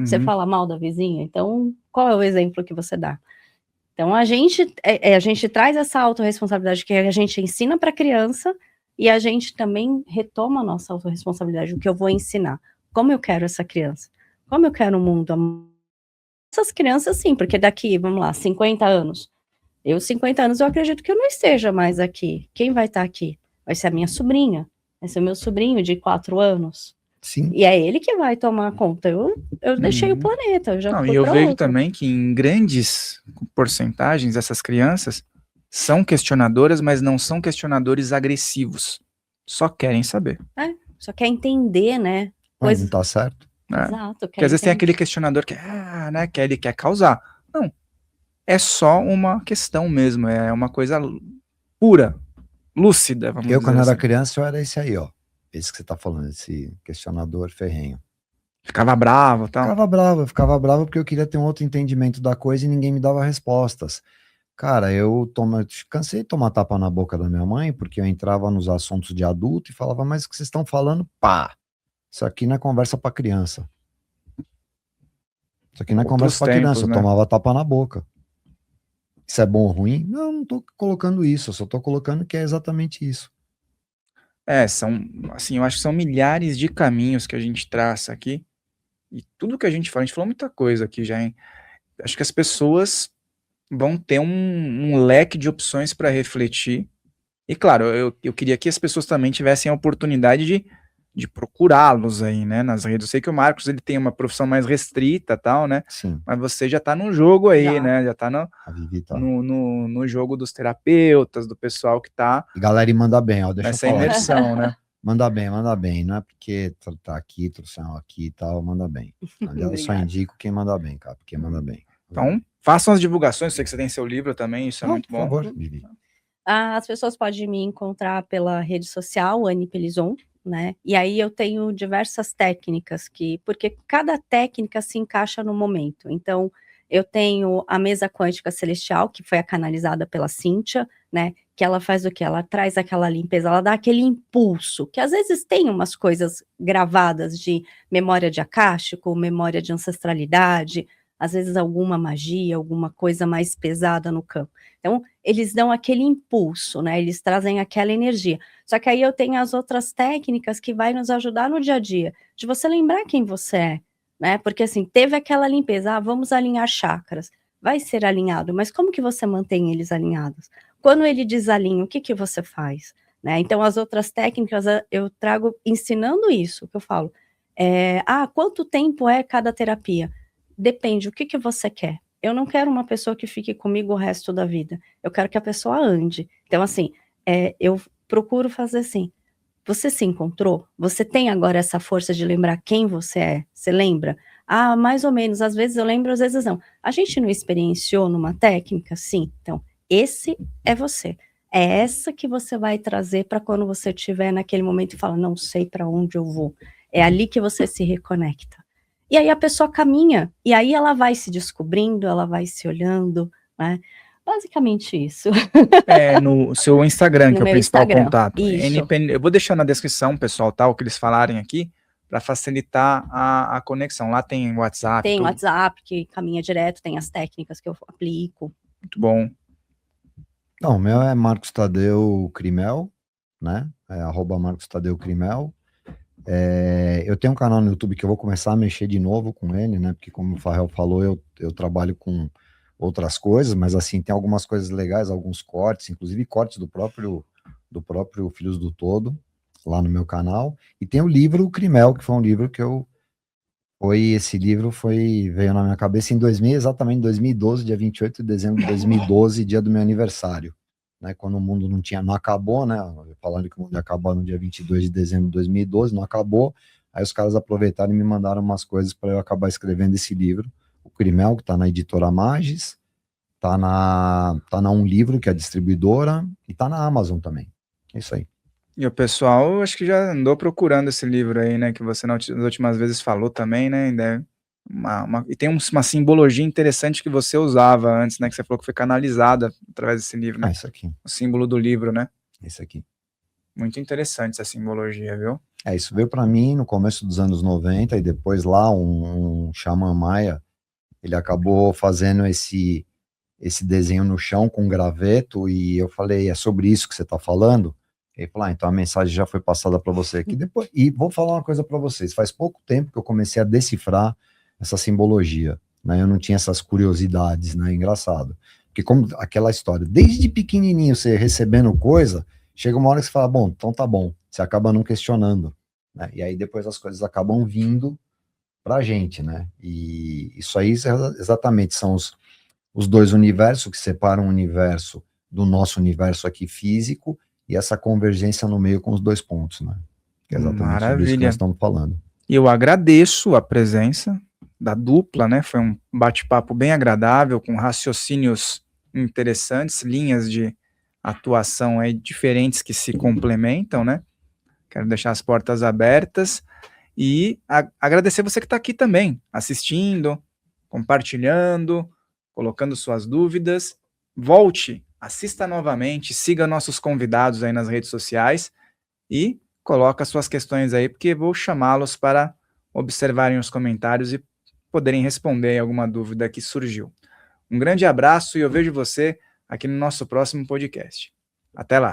Você Uhum. fala mal da vizinha, então qual é o exemplo que você dá? Então a gente traz essa autorresponsabilidade que a gente ensina para a criança e a gente também retoma a nossa autorresponsabilidade, o que eu vou ensinar, como eu quero essa criança, como eu quero o mundo. Essas crianças sim, porque daqui, vamos lá, 50 anos, 50 anos eu acredito que eu não esteja mais aqui. Quem vai estar aqui? Vai ser a minha sobrinha, vai ser meu sobrinho de 4 anos. Sim. E é ele que vai tomar conta. Eu deixei o Uhum. planeta, eu já Não, fui e eu para vejo outro. também que em grandes porcentagens essas crianças são questionadoras, mas não são questionadores agressivos. Só querem saber. Só quer entender, né? Mas não tá certo. Né? Exato. Porque às vezes tem aquele questionador que, né, que ele quer causar. Não. É só uma questão mesmo. É uma coisa pura, lúcida, vamos Eu, dizer quando era assim. criança, eu era esse aí, ó. Esse que você tá falando, esse questionador ferrenho. Ficava bravo e tal. Ficava bravo porque eu queria ter um outro entendimento da coisa e ninguém me dava respostas. Cara, eu cansei de tomar tapa na boca da minha mãe, porque eu entrava nos assuntos de adulto e falava, mas o que vocês estão falando? Pá! Isso aqui não é conversa pra criança. Isso aqui não é conversa Outros pra criança, tempos, eu né? tomava tapa na boca. Isso é bom ou ruim? Não tô colocando isso, eu só tô colocando que é exatamente isso. São, assim, eu acho que são milhares de caminhos que a gente traça aqui. E tudo que a gente falou muita coisa aqui já, hein? Acho que as pessoas vão ter um leque de opções para refletir. E claro, eu queria que as pessoas também tivessem a oportunidade de procurá-los aí, né, nas redes. Eu sei que o Marcos, ele tem uma profissão mais restrita, tal, né, Sim, mas você já tá no jogo aí, Já. né, já tá a Vivi tá. no jogo dos terapeutas, do pessoal que tá E galera, e manda bem, ó, deixa eu nessa falar. imersão, né. Manda bem, manda bem. Não é porque tá aqui, trouxeram aqui e tal, manda bem. Aliás, eu só Obrigada. indico quem manda bem, cara, porque manda bem. Então, façam as divulgações, eu sei que você tem seu livro também, isso é Não, muito por bom. favor, Vivi. As pessoas podem me encontrar pela rede social, Anne Pelizon, né? E aí eu tenho diversas técnicas porque cada técnica se encaixa no momento. Então, eu tenho a mesa quântica celestial, que foi canalizada pela Cíntia, né? Que ela faz o quê? Ela traz aquela limpeza, ela dá aquele impulso, que às vezes tem umas coisas gravadas de memória de acástico, memória de ancestralidade, às vezes alguma magia, alguma coisa mais pesada no campo. Então, eles dão aquele impulso, né? Eles trazem aquela energia. Só que aí eu tenho as outras técnicas que vai nos ajudar no dia a dia, de você lembrar quem você é, né? Porque assim, teve aquela limpeza, vamos alinhar chakras. Vai ser alinhado, mas como que você mantém eles alinhados? Quando ele desalinha, o que que você faz? Né? Então, as outras técnicas eu trago ensinando isso, que eu falo. Quanto tempo é cada terapia? Depende, o que que você quer? Eu não quero uma pessoa que fique comigo o resto da vida. Eu quero que a pessoa ande. Então, assim, eu procuro fazer assim. Você se encontrou? Você tem agora essa força de lembrar quem você é? Você lembra? Mais ou menos. Às vezes eu lembro, às vezes não. A gente não experienciou numa técnica? Sim. Então, esse é você. É essa que você vai trazer para quando você estiver naquele momento e fala, não sei para onde eu vou. É ali que você se reconecta. E aí a pessoa caminha, e aí ela vai se descobrindo, ela vai se olhando, né? Basicamente isso. No seu Instagram, No que é o meu principal Instagram, contato. isso. Eu vou deixar na descrição, pessoal, tá, o que eles falarem aqui, para facilitar a conexão. Lá tem WhatsApp, Tem o tudo. WhatsApp que caminha direto, tem as técnicas que eu aplico. Muito bom. Não, o meu é Marcos Tadeu Crimel, né? É @Marcos Tadeu Crimel. Eu tenho um canal no YouTube que eu vou começar a mexer de novo com ele, né? Porque como o Farrell falou, eu trabalho com outras coisas, mas assim, tem algumas coisas legais, alguns cortes, inclusive cortes do próprio Filhos do Todo, lá no meu canal. E tem o livro Crimel, que foi um livro que esse livro veio na minha cabeça exatamente em 2012, dia 28 de dezembro de 2012, dia do meu aniversário, né, quando o mundo não acabou, né, falando que o mundo ia acabar no dia 22 de dezembro de 2012, não acabou, aí os caras aproveitaram e me mandaram umas coisas para eu acabar escrevendo esse livro, o Crimel, que está na editora Magis, tá na Um Livro, que é a distribuidora, e tá na Amazon também, é isso aí. E o pessoal, acho que já andou procurando esse livro aí, né? Que você nas últimas vezes falou também, né? E tem uma simbologia interessante que você usava antes, né? Que você falou que foi canalizada através desse livro, né? Isso aqui, O símbolo do livro, né? esse aqui. Muito interessante essa simbologia, viu? Isso veio para mim no começo dos anos 90, e depois lá um xamã maia, ele acabou fazendo esse desenho no chão com graveto, e eu falei, é sobre isso que você está falando? Ele falou, então a mensagem já foi passada para você aqui depois. E vou falar uma coisa para vocês, faz pouco tempo que eu comecei a decifrar essa simbologia, né? Eu não tinha essas curiosidades, né? Engraçado. Porque como aquela história, desde pequenininho você recebendo coisa, chega uma hora que você fala, bom, então tá bom, você acaba não questionando, né? E aí depois as coisas acabam vindo pra gente, né? E isso aí exatamente são os dois universos que separam o universo do nosso universo aqui físico, e essa convergência no meio com os dois pontos, né? Que é exatamente sobre isso que nós estamos falando. E eu agradeço a presença da dupla, né? Foi um bate-papo bem agradável, com raciocínios interessantes, linhas de atuação aí diferentes que se complementam, né? Quero deixar as portas abertas e agradecer você que está aqui também, assistindo, compartilhando, colocando suas dúvidas. Volte, assista novamente, siga nossos convidados aí nas redes sociais e coloca suas questões aí, porque vou chamá-los para observarem os comentários e poderem responder alguma dúvida que surgiu. Um grande abraço e eu vejo você aqui no nosso próximo podcast. Até lá!